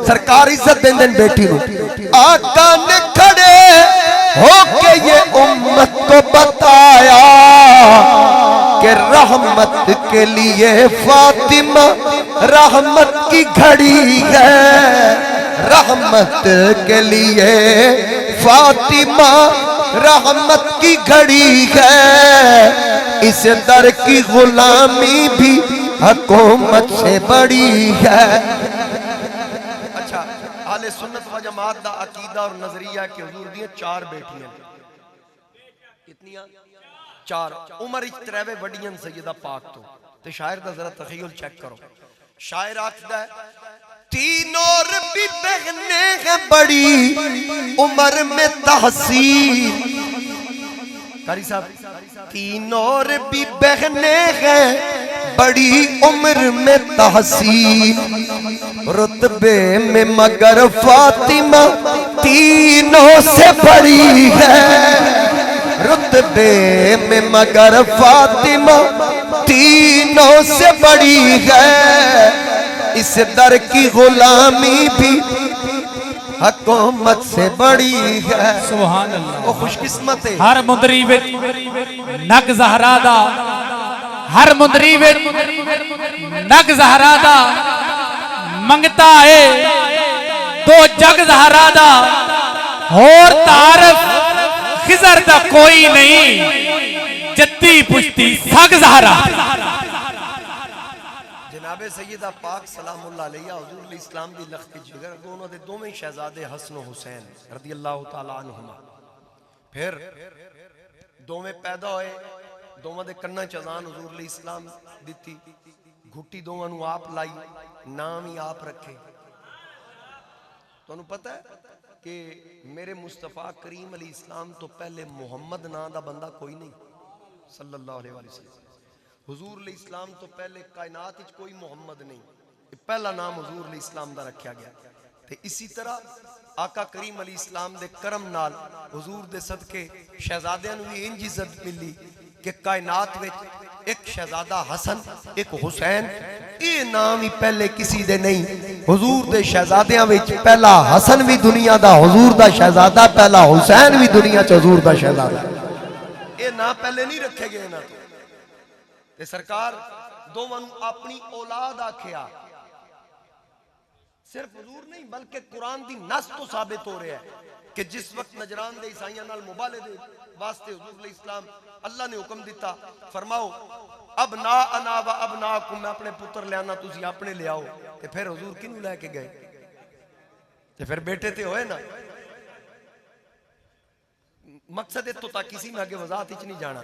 سرکار عزت دین دین بیٹھی نو. آقا نے کھڑے ہو کے یہ امت کو بتایا کہ رحمت کے لیے فاطمہ رحمت کی گھڑی ہے رحمت کے لیے فاطمہ رحمت کی گھڑی ہے. اس در کی غلامی بھی حکومت سے بڑی ہے. اچھا اہل سنت و جماعت دا عقیدہ اور نظریہ کہ حضور دیئے 4 بیٹیاں کتنیاں 4 عمر اجتریوے وڈیاں سیدہ پاک تو شاعر دا ذرا تخیل چیک کرو. شاعر آکھدا ہے 3 اور بھی بہنیں ہیں بڑی عمر میں تحصیل. قاری صاحب 3 اور بھی بہنیں ہیں بڑی عمر میں تحصیل رتبے میں مگر فاطمہ تینوں سے بڑی ہے رتبے میں مگر فاطمہ تینوں سے بڑی ہے. اس در کی غلامی بھی حکومت سے بڑی ہے. سبحان اللہ. وہ خوش قسمت ہے ہر مندری وچ نگ زہرا دا ہر مندری وچ نگ زہرا دا منگتا ہے 2 جگ زہرا دا اور تعارف خضر دا کوئی نہیں جدی پشتی سگ زہرا. جناب سیدہ پاک سلام اللہ علیہ حضور علیہ السلام دی لخت جگر انہوں نے 2 شہزادے حسن و حسین رضی اللہ تعالیٰ عنہما پھر 2 پیدا ہوئے 2 دے کنہ چزان حضور علیہ السلام دیتی گھٹی 2 نو آپ لائی نام ہی آپ رکھے. تو انہوں پتہ ہے کہ میرے مصطفیٰ کریم علیہ السلام تو پہلے محمد نام دا بندہ کوئی نہیں صلی اللہ علیہ وسلم. حضور علیہ السلام تو پہلے کائنات وچ کوئی محمد نہیں، پہلا نام حضور علیہ السلام دا رکھیا گیا تے اسی طرح آقا کریم علیہ السلام دے کرم نال حضور دے صدقے شہزادیاں نو بھی انج عزت ملی کہ کائنات وچ ایک شہزادہ حسن ایک حسین، یہ نام ہی پہلے کسی دے نہیں۔ حضور دے شہزادیاں وچ پہلا حسن بھی دنیا دا حضور دا شہزادہ، پہلا حسین بھی دنیا چ حضور دا شہزادہ، یہ نام پہلے نہیں رکھے گئے نا تے سرکار دوواں نو اپنی اولاد آکھیا۔ صرف حضور نہیں بلکہ قرآن دی نص تو ثابت ہو رہا ہے کہ جس وقت نجران دے عیسائیاں نال مبالے دے واسطے حضور علیہ السلام اللہ نے حکم دیتا، فرماؤ ابناءنا و ابناءکم، میں اپنے پتر لے آنا تسی اپنے لے آؤ، تے پھر حضور کنوں لے کے گئے؟ تے پھر بیٹے تے ہوئے نا۔ مقصد تو تا کسی میں آگے وضاحت ہی نہیں جانا۔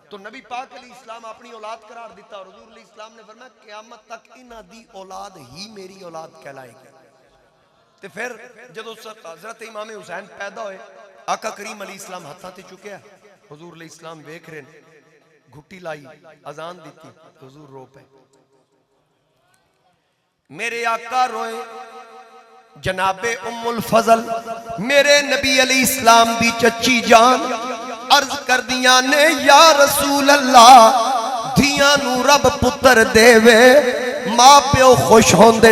تو نبی پاک علیہ السلام اپنی اولاد قرار دیتا اور حضور علیہ السلام نے فرمایا قیامت تک انہاں دی اولاد ہی میری اولاد کہلائے گی۔ تے پھر جدو حضرت امام حسین پیدا ہوئے، آقا کریم علیہ السلام ہتھاں تے چکے ہیں، حضور علیہ السلام ویکھ رہے ہیں، گھٹی لائی، اذان دیتی، حضور رو پے۔ میرے آقا روئے، جناب ام الفضل میرے نبی علیہ السلام دی چچی جان عرض کر دیاں نے یا رسول اللہ دھیاں نو رب پتر دے وے، ماں پیو خوش ہوندے،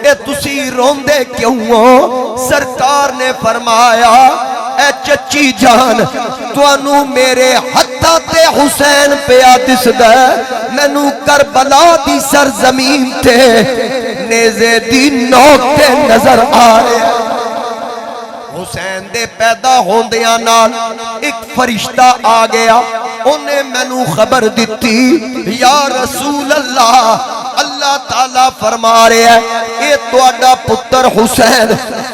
اے تسی روندے کیوں ہو؟ سرکار نے فرمایا اے چچی جان توانو میرے ہتھاں تے حسین پیا دسدا، مینوں کربلا دی سرزمین تے نیزے دی نوک تے نظر آ رہا۔ حسین دے پیدا ہوندیاں نال ایک فرشتہ آ گیا، انہیں مینوں خبر دیتی یا رسول اللہ اللہ تعالیٰ فرما رہے ہیں اے تواڈا پتر حسین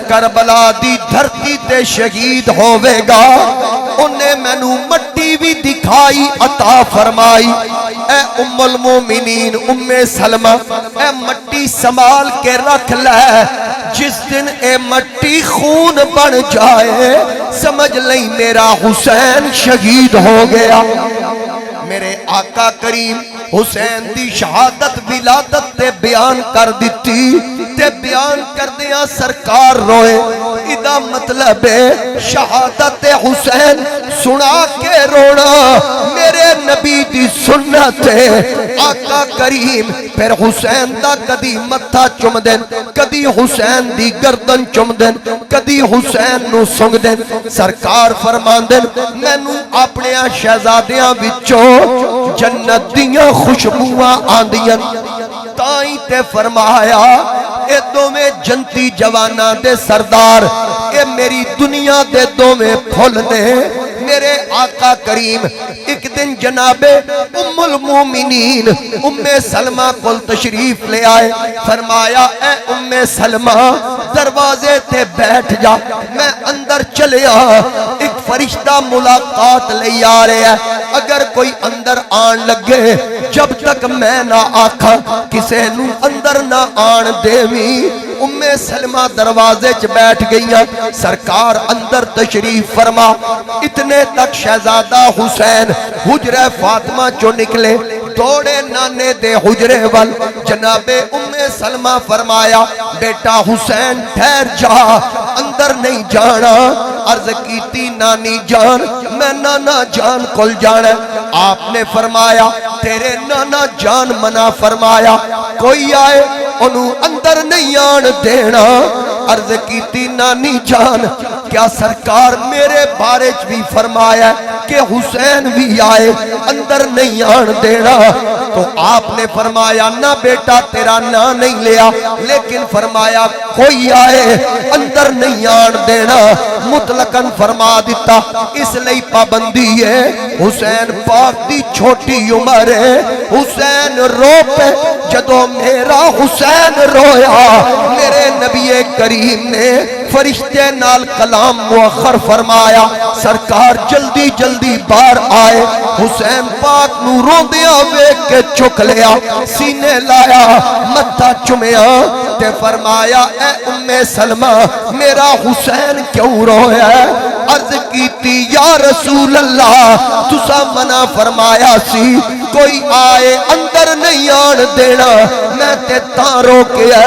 کربلا دی دھرتی تے شہید ہوے گا۔ انہیں مینوں مٹی بھی دکھائی عطا فرمائی، اے ام المومنین ام سلمہ اے مٹی سنبھال کے رکھ لے، جس دن اے مٹی خون بن جائے سمجھ لیں میرا حسین شہید ہو گیا۔ میرے آقا کریم حسین دی شہادت ولادت تے بیان کر دیتی تے بیان کر دیا سرکار روئے۔ ادا مطلب ہے شہادت حسین سنا کے رونا میرے نبی دی سنت ہے۔ آقا کریم پھر حسین دا کدی متھا چم دین، کدی حسین دی گردن چم دین، کدی حسین نو سنگ دین۔ سرکار فرمان دین مینوں اپنے شہزادیاں وچوں جنت دیاں خوشبوواں آندیاں، تائیں تے فرمایا اے دوویں جنتی جواناں دے سردار، اے میری دنیا دے دوویں پھل نے۔ میرے آقا کریم ایک دن جناب ام المومنین ام سلمہ کل تشریف لے آئے، فرمایا اے ام سلمہ دروازے تے بیٹھ جا، میں اندر چلیا، ایک فرشتہ ملاقات لے آ رہے ہیں، اگر کوئی اندر آن لگے جب تک میں نہ آکھا کسے نو اندر نہ آن دیویں۔ ام سلمہ دروازے چ بیٹھ گئیاں، سرکار اندر تشریف فرما۔ اتنے تک شہزادہ حسین حجرہ فاطمہ چو نکلے، دوڑے نانے دے حجرے وال، جناب ام سلمہ فرمایا بیٹا حسین ٹھہر جا، اندر نہیں جانا۔ عرض کیتی نانی جان میں نانا جان کل جانا۔ آپ نے فرمایا تیرے نانا جان منع فرمایا کوئی آئے انہوں اندر نہیں آن دینا۔ عرض کیتی نانی جان کیا سرکار میرے بارے بھی فرمایا کہ حسین بھی آئے اندر نہیں آن دینا؟ تو آپ نے فرمایا نہ بیٹا تیرا نہ نہیں لیا، لیکن فرمایا کوئی آئے اندر نہیں آن دینا، مطلقاً فرما دیتا۔ اس لئی پابندی ہے حسین پاک دی چھوٹی عمر ہے، حسین رو پہ جدو میرا حسین رویا میرے نبی کریم نے فرشتے نال کلام مؤخر فرمایا، سرکار جلدی جلدی بار آئے، حسین پاک نو روندیاں ویکھ کے چک لیا، سینے لایا، متھا چومیا تے فرمایا اے ام سلمہ میرا حسین کیوں رویا ہے؟ عرض کیتی یا رسول اللہ تسا منع فرمایا سی کوئی آئے اندر نہیں آن دینا میں تے تاں روکیا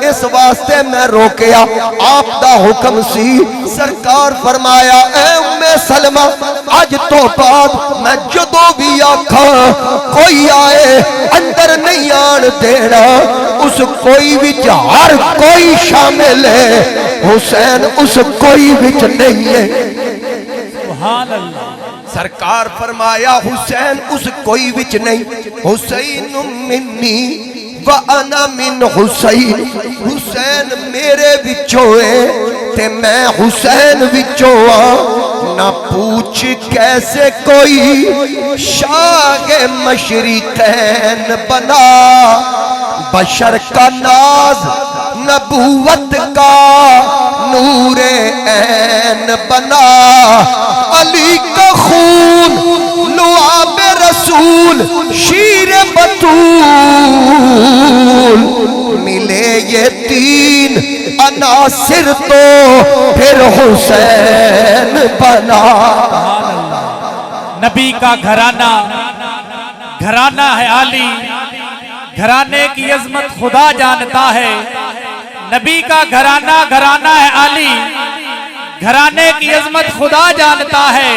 اس واسطے میں روکیا آپ دا حکم سی سرکار فرمایا اے ام سلمہ آج تو بعد میں جدو بھی آکھا کوئی آئے اندر نہیں آن دینا اس کوئی وچ ہر کوئی شامل ہے حسین اس کوئی وچ نہیں ہے سبحان اللہ سرکار فرمایا حسین اس کوئی وچ نہیں حسین منی وَأَنَا مِنْ حُسَيْن حسین میرے وچوئے تے میں حسین وچوئے نہ پوچھ کیسے کوئی شاہ مشرقین بنا بشر کا ناز نبوت کا نور عین بنا علی کا خون لعاب رسول شیر بطول ملے یہ تین عناصر تو پھر حسین بنا نبی کا گھرانہ گھرانہ ہے عالی گھرانے کی عظمت خدا جانتا ہے نبی کا گھرانہ گھرانہ ہے عالی گھرانے کی عظمت خدا جانتا ہے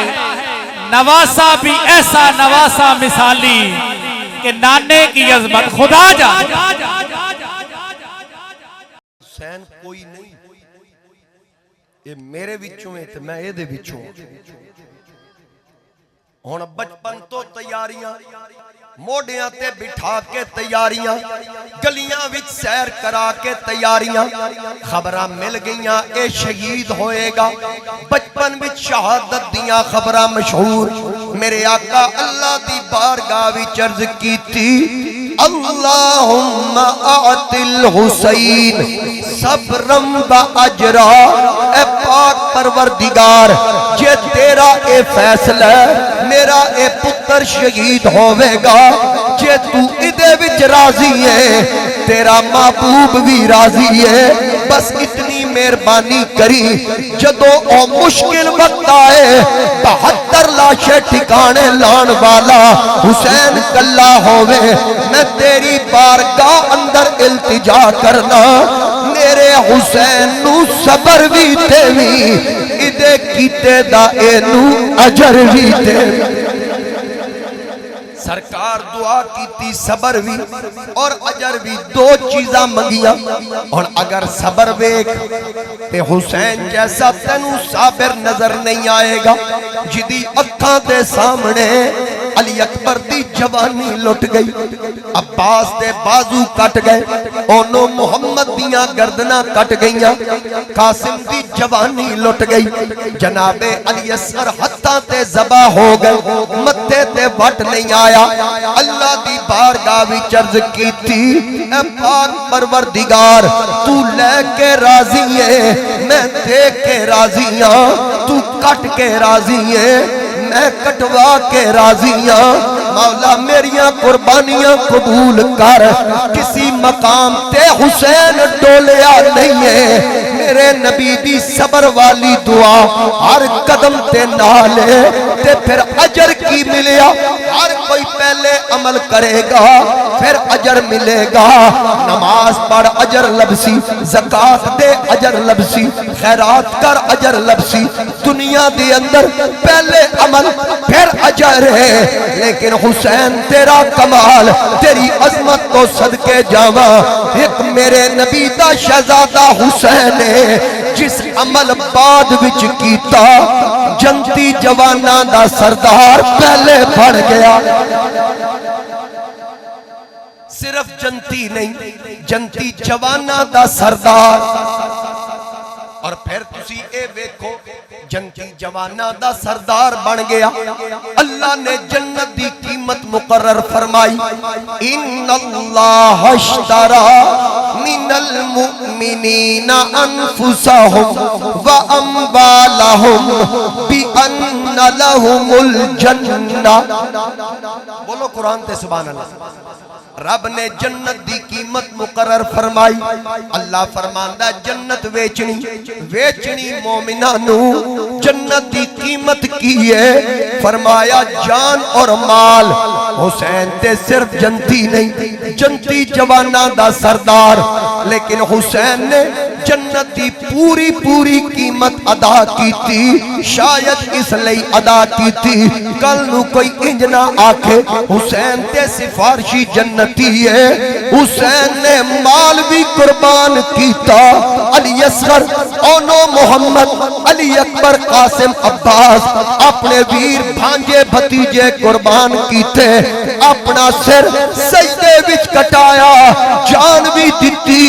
نواسا بھی ایسا نواسا مثالی کہ نانے کی عظمت خدا جانتا حسین کوئی نہیں یہ میرے وچوں ہے تے میں اے دے وچوں ہن بچپن تو تیاریاں موڑیاں تے بٹھا کے تیاریاں گلیاں وچ سیر کرا کے تیاریاں خبراں مل گئیاں اے شہید ہوئے گا بچپن وچ شہادت دیاں خبراں مشہور میرے آقا اللہ دی بارگاہ وچ عرض کیتی اللہم اعط الحسین صبرم و اجرا اے پاک پروردگار جے تیرا اے فیصلہ میرا اے پتر شہید ہوئے گا جے تو ادھے وچ راضی ہے تیرا محبوب بھی راضی ہے بس اتنی مہربانی کری جدو او مشکل وقت آئے 72 لاشیں ٹھکانے لان والا حسین کلا ہوئے میں تیری بارگاہ اندر التجا کرنا میرے حسین نو صبر بھی دیوی ادھے کیتے دا اے نو اجر بھی دیوی سرکار دعا کیتی صبر بھی اور اجر بھی دو چیزاں منگیاں اور اگر صبر بیک تے حسین جیسا تینو صابر نظر نہیں آئے گا جدی اکھاں دے سامنے علی اکبر دی جوانی لٹ گئی عباس دے بازو کٹ گئے اونو محمد دیاں گردناں کٹ گئیاں قاسم دی جوانی لٹ گئی جناب علی اصغر ہتھاں تے ذبح ہو گئے متھے تے وٹ نہیں آیا اللہ دی بارگاہ وچ عرض کیتی اے پاک پروردگار تو لے کے راضی ہے میں دے کے راضی ہاں تو کٹ کے راضی ہے میں کٹوا کے راضیاں مولا میریاں قربانیاں قبول کر کسی مقام تے حسین ڈولیا نہیں ہے میرے نبی دی صبر والی دعا ہر قدم تے نالے تے پھر اجر کی ملیا ہر کوئی پہلے عمل کرے گا پھر اجر ملے گا نماز پڑھ اجر لبسی زکاة دے اجر لبسی خیرات کر اجر لبسی دنیا دی اندر پہلے عمل پھر اجر ہے لیکن حسین تیرا کمال تیری عظمت تو صدقے جاواں ایک میرے نبی دا شہزادہ حسین ہے جس عمل بعد وچ کیتا جنتی جواناں دا سردار پہلے پڑ گیا صرف جنتی نہیں جنتی جواناں دا سردار اور پھر تسی اے ویکھو جنتی جواناں دا سردار بن گیا اللہ نے جنت دی قیمت مقرر فرمائی ان اللہ اشترا من المؤمنین انفسهم واموالهم بان لهم الجنہ بولو قرآن تے سبحان اللہ رب نے جنت دی قیمت مقرر فرمائی. اللہ فرماندا جنت ویچنی مومنانو جنت دی قیمت کی ہے. فرمایا جان اور مال. حسین تے صرف جنتی نہیں، جنتی جواناں دا سردار، لیکن حسین نے جنت دی پوری قیمت ادا کی تھی. شاید اس لئی ادا کی تھی کل نو کوئی انج نہ آکھے حسین تے سفارشی جنتی ہے. حسین نے مال بھی قربان کیتا. علی اصغر، اونو محمد، علی اکبر، قاسم، عباس اپنے ویر بھانجے بھتیجے قربان کیتے. اپنا سر سجدے وچ کٹایا، جان بھی دتی،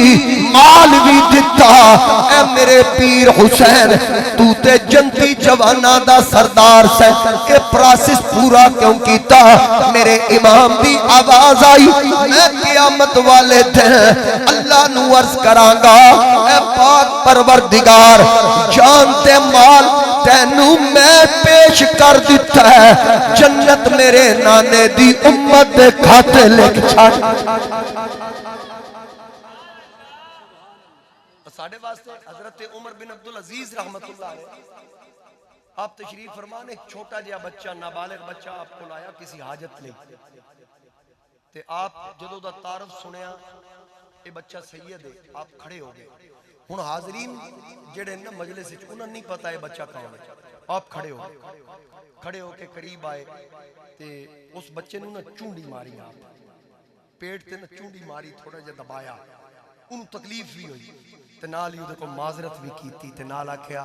مال بھی دتا. اے میرے پیر حسین، تو تے جنتی جوانا دا سردار سے اے پراسس پورا کیوں کیتا؟ میرے امام دی آواز آئی، میں قیامت والے دن اللہ نو عرض کرانگا اے پاک پروردگار، جان تے مال تینو میں پیش کر دیتا ہے، جنت میرے نانے دی امت دے کھاتے لکھ چھاڑ. ساڑھے واسطے حضرت عمر بن عبدالعزیز رحمت اللہ علیہ آپ تشریف فرمان. ایک چھوٹا جہا بچہ، نابالغ بچہ آپ کو لایا کسی حاجت لئی تے آپ جدوں دا تعارف سنیا اے بچہ سید ہے، آپ کھڑے ہو گئے. ہن حاضرین جڑے نا مجلس وچ انہاں نہیں پتہ اے بچہ کون ہے. آپ کھڑے ہو کے قریب آئے تے اس بچے نوں نا چونڈی ماری، آپ پیٹ تے نا چونڈی ماری، تھوڑا جہا دبایا. انہوں تکلیف بھی ہوئی تے نال ہی اودے کو معذرت بھی کیتی تے نال آکھیا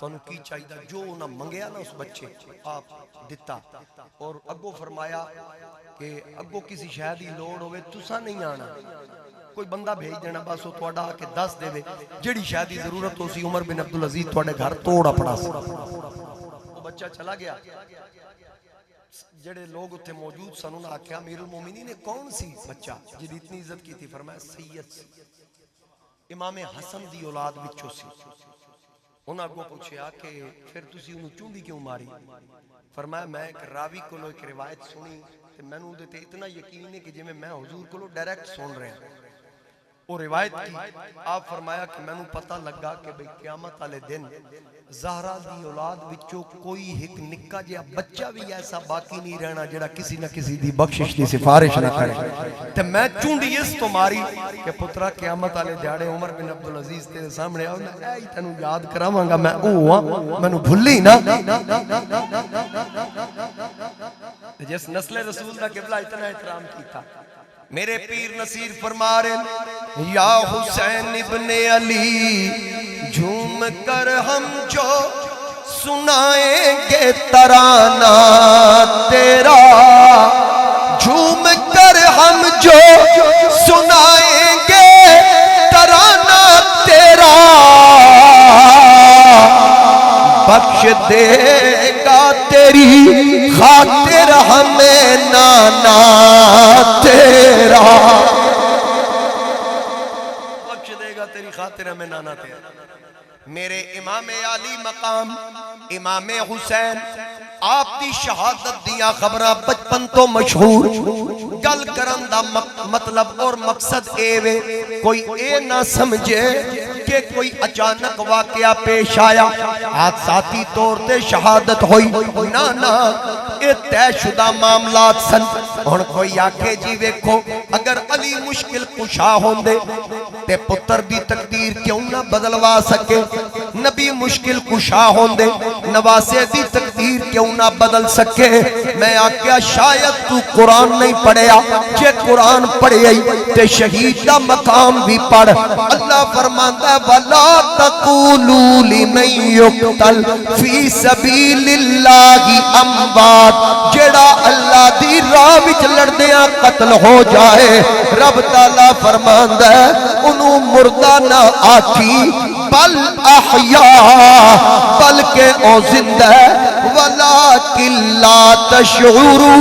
تانوں کی چاہیدا جو انہاں منگیا نا اس بچے آپ دتا. اور اگوں فرمایا کہ اگوں کسی شے دی لوڑ ہوے تساں نہیں آنا، کوئی بندہ بھیج دینا، بس وہ تہاڈا آ کے دس دے جڑی شے دی ضرورت ہو سی. عمر بن عبدالعزیز تہاڈے گھر توڑ اپنا سی. وہ بچہ چلا گیا. جڑے لوگ اتنے موجود سن انہاں آکھیا امیر المومنین کون سی بچہ جدی اتنی عزت کی تھی؟ فرمایا سید سی، امام حسن دی اولاد وچوں سی. انہاں کو پوچھیا کہ پھر تسی انہوں چونڈی کیوں ماری؟ فرمایا میں ایک راوی کو ایک روایت سنی تے مینوں دے تے اتنا یقین ہے کہ جے میں حضور کو ڈائریکٹ سن رہا ہوں. وہ روایت کی آپ فرمایا کہ مینوں پتہ لگا کہ بھئی قیامت والے دن زہرا دی اولاد وچوں کوئی ایک نکا جہا بچہ بھی ایسا باقی نہیں رہنا جڑا کسی نہ کسی دی بخشش دی سفارش نہ کرے. تے میں چونڈی اس تو ماری کہ پترا قیامت والے دیہاڑے عمر بن عبدالعزیز تیرے سامنے آؤ نا، اے تینوں یاد کراواں گا میں او ہاں، مینوں بھلی نا. جس نسل رسول دا قبلہ اتنا احترام کیتا. میرے پیر نصیر فرما رہے یا حسین ابن علی جھوم کر ہم جو سنائیں گے ترانہ تیرا، جھوم کر ہم جو سنائیں گے ترانہ تیرا، بخش دے گا تیری خاطر ہمیں نانا تیرا، بخش دے گا تیری خاطر ہمیں نانا تیرا. میرے امام عالی مقام امام حسین آپ دی شہادت دیا خبرہ بچپن تو مشہور. گل کرن دا مطلب اور مقصد اے وے کوئی اے نہ سمجھے کہ کوئی اچانک واقعہ پیش آیا حادثاتی طور تے شہادت ہوئی، نا اے طے شدہ معاملات سن. ہن کوئی آکھے جی ویکھو اگر علی مشکل کشا ہوندے تے پتر دی تقدیر کیوں نہ بدلوا سکے، نبی مشکل کشا ہوندے نواسے دی تقدیر کیوں نہ بدل سکے. میں آکھیا شاید تو قرآن نہیں پڑھیا، جے قرآن پڑھیائی تے شہید دا مقام بھی پڑھ. اللہ فرماندا ہے وَلَا تَقُولُوا لِمَن يُقْتَلْ فِي سَبِيلِ اللَّهِ أَمْوَاتٌ، جڑا اللہ دی راہ وچ لڑدیاں قتل ہو جائے رب تعالیٰ فرماندا ہے انہوں مردہ نہ آتی بل احیاء، بلکہ او زندہ ہے وَلَٰكِن لَا تَشْعُرُونَ.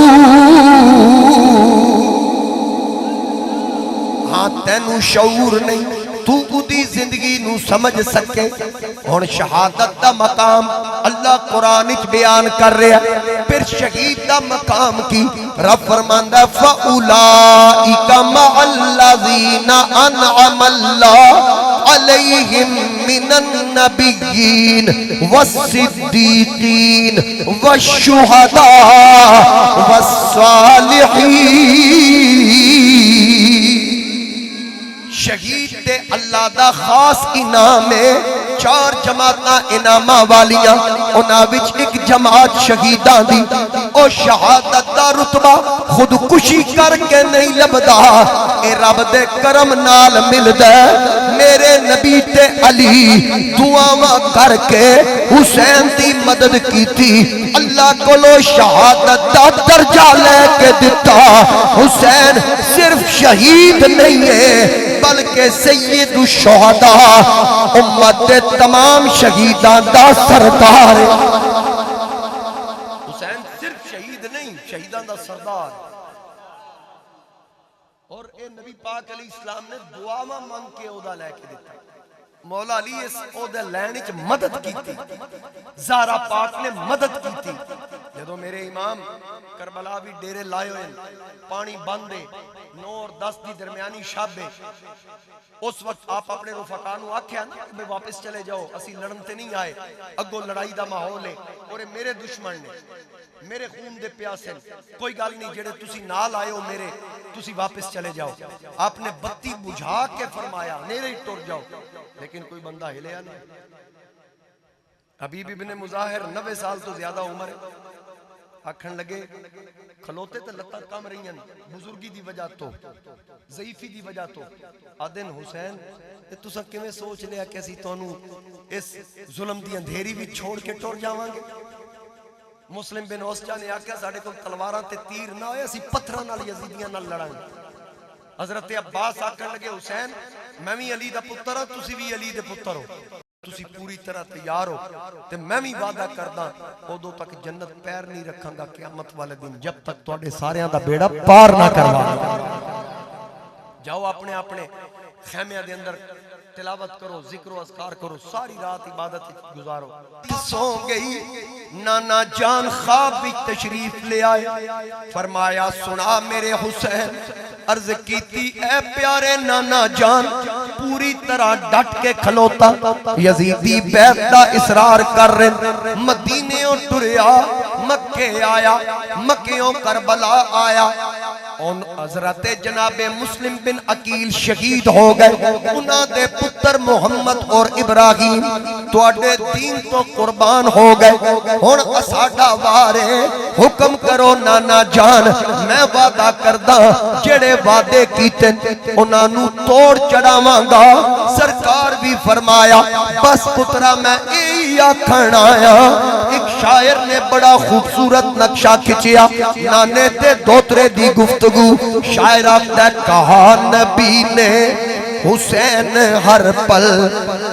ہاں تینوں شعور نہیں تو دی زندگی نو سمجھ سکے. اور شہادت دا مقام اللہ قرآن اچ بیان کر رہا ہے. پھر شہید دا مقام کی رب فرماندا فَأُولَئِكَ مَعَ الَّذِينَ أَنْعَمَ اللَّهُ عَلَيْهِمْ مِنَ النَّبِيِّينَ وَالصِّدِّيقِينَ وَالشُّهَدَاءِ وَالصَّالِحِينَ۔ شہید تے اللہ دا خاص انعام ہے، 4 جماعتاں انعاماں والیاں، انہاں وچ ایک جماعت شہیداں دی، او شہادت دا رتبہ خودکشی کر کے نہیں لبدا، اے رب دے کرم نال ملدا ہے۔ میرے نبی تے علی دعاواں کر کے حسین دی مدد کیتی، اللہ کولو شہادت دا درجہ لے کے دتا۔ حسین صرف شہید نہیں ہے بلکہ سید الشہداء، امت دے تمام شہیدان دا سردار ہے۔ حسین صرف شہید نہیں، شہیدان دا سردار۔ اور اے نبی پاک علیہ السلام نے دعاواں مانگ کے عہدہ لے کے دیتا۔ مولا علی اس عہدہ لینے چ مدد کی تھی، زہرا پاک نے مدد کی تھی۔ جدو میرے امام کربلا بھی ڈیرے لائے ہوئے، پانی بندے 9 اور 10 دی درمیانی شب ہے، اس وقت آپ اپنے رفقانو آکھیا نا کہ واپس چلے جاؤ، اسی لڑن تے نہیں آئے، اگو لڑائی دا ماحول ہے اور میرے دشمن نے، میرے خون دے پیاسے، کوئی گل نہیں، جڑے تسی نال آئے ہو میرے، تسی واپس چلے جاؤ۔ آپ نے بتی بجھا کے فرمایا میرے ہی ٹر جاؤ، لیکن کوئی بندہ ہلیا نہیں۔ حبیب ابن مظاہر 90 سال تو زیادہ عمر ہے، آکھن لگے کھلوتے تے لتاں کم رہی ہیں، بزرگی دی وجہ تو، ضعیفی دی وجہ تو۔ آدن حسین تے تساں کیویں سوچ لیا کہ اسی تانوں اس ظلم دی اندھیری بھی چھوڑ کے ٹر جاواں گے؟ مسلم بن اوسجا نے آکھیا ساڈے کول تلواراں تے تیر نہ ہوئے، اسی پتھراں نال یزیدیاں نال لڑاں گے۔ حضرت عباس آکھن لگے حسین میں بھی علی دا پتر ہاں، تسی بھی علی دے پتر ہو، تسی پوری طرح تیار ہو تے میں بھی وعدہ کردا اودوں تک جنت پیر نہیں رکھاں گا قیامت والے دن جب تک تواڈے ساریاں دا بیڑا پار نہ کروا۔ جاؤ اپنے اپنے خیمیاں دے اندر تلاوت کرو، ذکر و اذکار کرو، ساری رات عبادت گزارو۔ سو گئی نانا جان خواب بھی تشریف لے آئے، فرمایا سنا میرے حسین، عرض کیتی اے پیارے نانا جان، پوری طرح ڈٹ کے کھلوتا، یزیدی بیت دا اصرار کر رہے، مدینیوں ٹریا، مکے آیا، مکیوں کربلا آیا، ان حضرت جناب مسلم بن عقیل شہید ہو گئے، انہاں دے پتر محمد اور ابراہیم تواڈے دین تو قربان ہو گئے۔ ہن اساڈا وارے حکم کرو نانا جان، میں وعدہ کردا جڑے وعدے کیتے انہاں نو توڑ چڑھاواں گا۔ سرکار بھی فرمایا بس پترا میں یہی آکھن آیا۔ ایک شاعر نے بڑا خوبصورت نقشہ کھچیا، نانے تے دوترے دی گفتگو، شاعر آکھتا ہے کہا نبی نے حسین ہر پل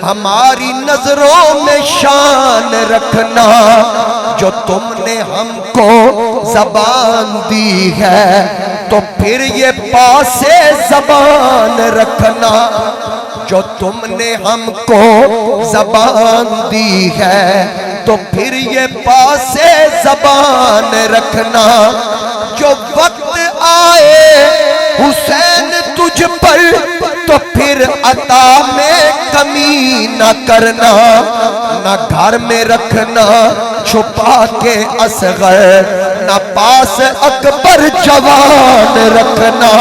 ہماری نظروں میں شان رکھنا، جو تم نے ہم کو زبان دی ہے تو پھر یہ پاسے زبان رکھنا، جو تم نے ہم کو زبان دی ہے تو پھر یہ پاسے زبان رکھنا، جو وقت آئے حسین تجھ پر تو پھر عطا میں کمی نہ کرنا، نہ گھر میں رکھنا چھپا کے اصغر، نہ پاس اکبر جوان رکھنا۔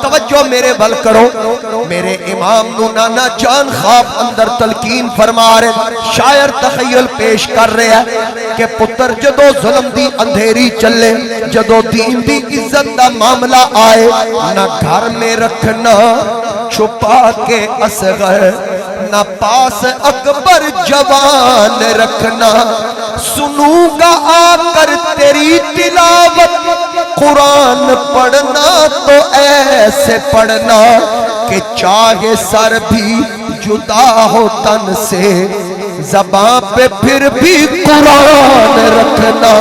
توجہ میرے بل کرو، میرے امام نو نانا جان خواب اندر تلقین فرما رہے، شاعر تخیل پیش کر رہے ہیں کہ پتر جدو ظلم دی اندھیری چلے، جدو دین دی عزت دا معاملہ آئے، نہ گھر میں رکھنا چھپا کے اصغر، نہ پاس اکبر جوان رکھنا، سنوں گا آ کر تیری تلاوت، قرآن پڑھنا تو ایسے پڑھنا کہ چاہے سر بھی جدا ہو تن سے، زبان پہ پھر بھی قرآن رکھنا،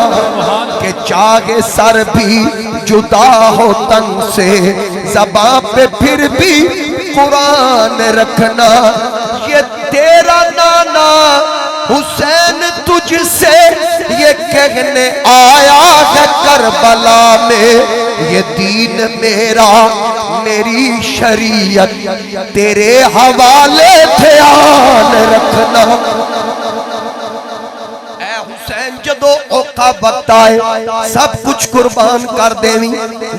کہ چاہے سر بھی جدا ہو تن سے، زبان پہ پھر بھی قرآن رکھنا۔ یہ تیرا نانا حسین تجھ سے یہ کہنے آیا ہے کربلا میں یہ دین میرا میری شریعت تیرے حوالے دھیان رکھنا اے حسین جدو اوقا وقت آئے سب کچھ قربان کر دیں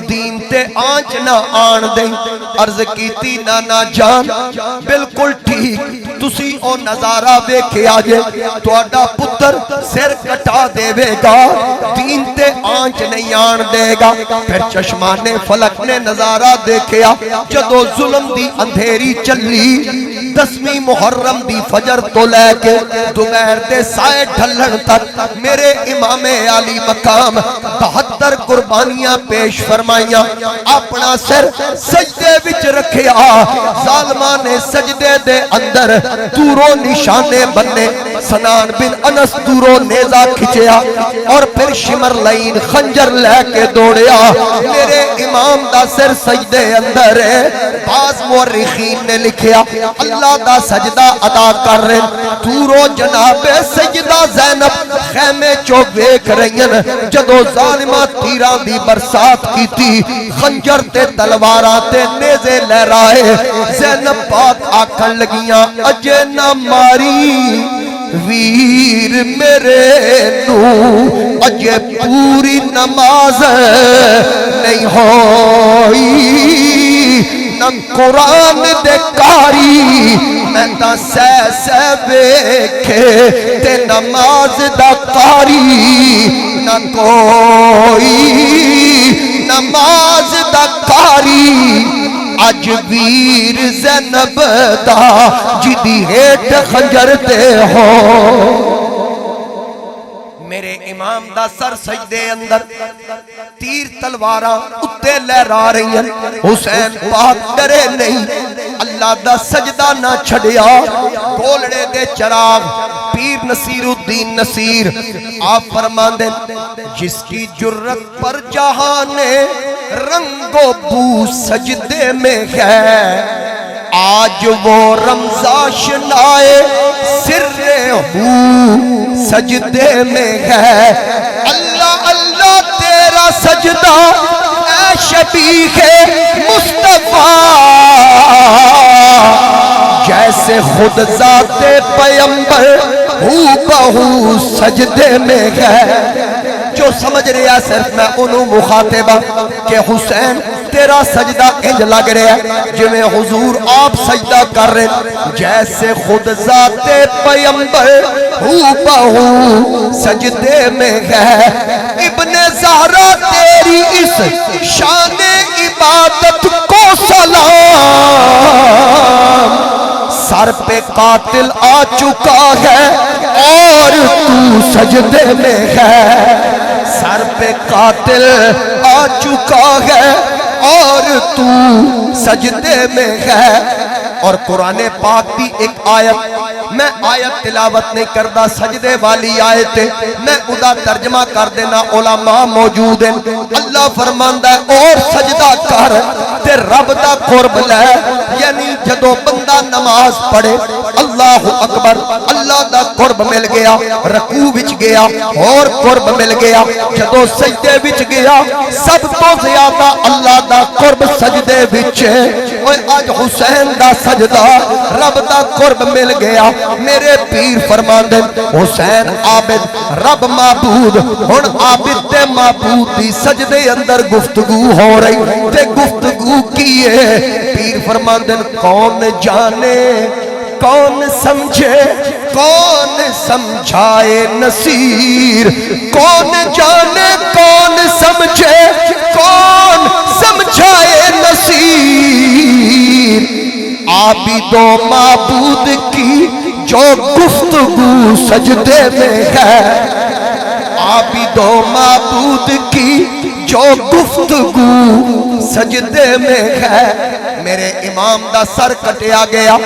دین تے آنچ نہ آن دیں عرض کیتی نانا جان بالکل ٹھیک تسی او نظارہ ویکھے آجے تو اڈا پتر سر کٹا دے وے گا دین تے آنچ نہیں آن دے گا پھر چشمان فلک نے نظارہ دیکھیا جدو ظلم دی اندھیری چلی 10ویں محرم دی فجر تو لے کے دوپہر دے سائے ڈھلن تک میرے امام علی مقام 72 قربانیاں پیش فرمائیاں اپنا سر سجدے وچ رکھیا ظالمان نے سجدے دے اندر دوروں نشانے بننے سنان بن انس دوروں نیزہ کھچیا اور پھر شمر لائن خنجر لے کے دوڑیا میرے امام دا سر سجدے اندر ہے بعض مورخین نے لکھیا اللہ دا سجدہ ادا کر رہے دوروں جناب سجدہ زینب خیمے چو ویکھ رہین جدو ظالمہ تیران دی برسات کی تھی خنجر تے تلواراں تے نیزے لہرائے زینب پاک آکھن لگیاں اجے نہ ماری ویر میرے نو اجے پوری نماز نہیں ہوئی نہ قرآن دے کاری میں تا سہ ویکھے تے نماز دا کاری نہ کوئی نماز دا کاری اج ویر زینب دا جدی ہیٹ خنجر تے ہو میرے امام دا سر سجدے اندر تیر تلواراں اتے لہرا رہی ہیں حسین پاک ڈرے نہیں اللہ دا سجدہ نہ چھڑیا گولڑے دے چراغ پیر نصیر الدین نصیر آپ فرماندے جس کی جرت پر جہان رنگ و بو سجدے میں ہے آج وہ رمضا شنائے سر ہو سجدے میں ہے اللہ اللہ تیرا سجدہ اے شبیح مصطفیٰ جیسے خود ذات پیمبر ہو بہو سجدے میں ہے جو سمجھ رہا صرف میں انہوں مخاطبہ کہ حسین تیرا سجدہ انج لگ رہا ہے جو میں حضور آپ سجدہ کر رہے جیسے خود ذات پیمبر ہو بہو سجدے میں ہے ابن زہرا تیری اس شان عبادت کو سلام سر پہ قاتل آ چکا ہے اور تو سجدے میں ہے سر پہ قاتل آ چکا ہے اور تو سجدے میں ہے اور قرآن پاک بھی ایک آیت میں آیت تلاوت نہیں کردہ سجدے والی آیت میں ادا ترجمہ کر دینا علماء موجود ہیں اللہ فرماندہ ہے اور سجدہ کر تے رب دا قرب لے یعنی جدو بندہ نماز پڑھے اللہ اکبر اللہ دا قرب مل گیا رکوع وچ گیا اور قرب مل گیا جدو سجدے وچ گیا سب تو زیادہ اللہ دا قرب سجدے وچ اوے اج حسین دا سجدہ رب دا قرب مل گیا میرے پیر فرماندے حسین عابد رب معبود ہن عابد تے معبود دی سجدے اندر گفتگو ہو رہی تے گفتگو کیے پیر فرماندے کون جانے کون سمجھے کون سمجھائے نصیر کون جانے کون سمجھے کون سمجھائے نصیر عابد و معبود کی جو گفتگو سجدے میں ہے عابد و معبود کی جو گفتگو سجدے میں ہے میرے امام دا سر کٹیا گیا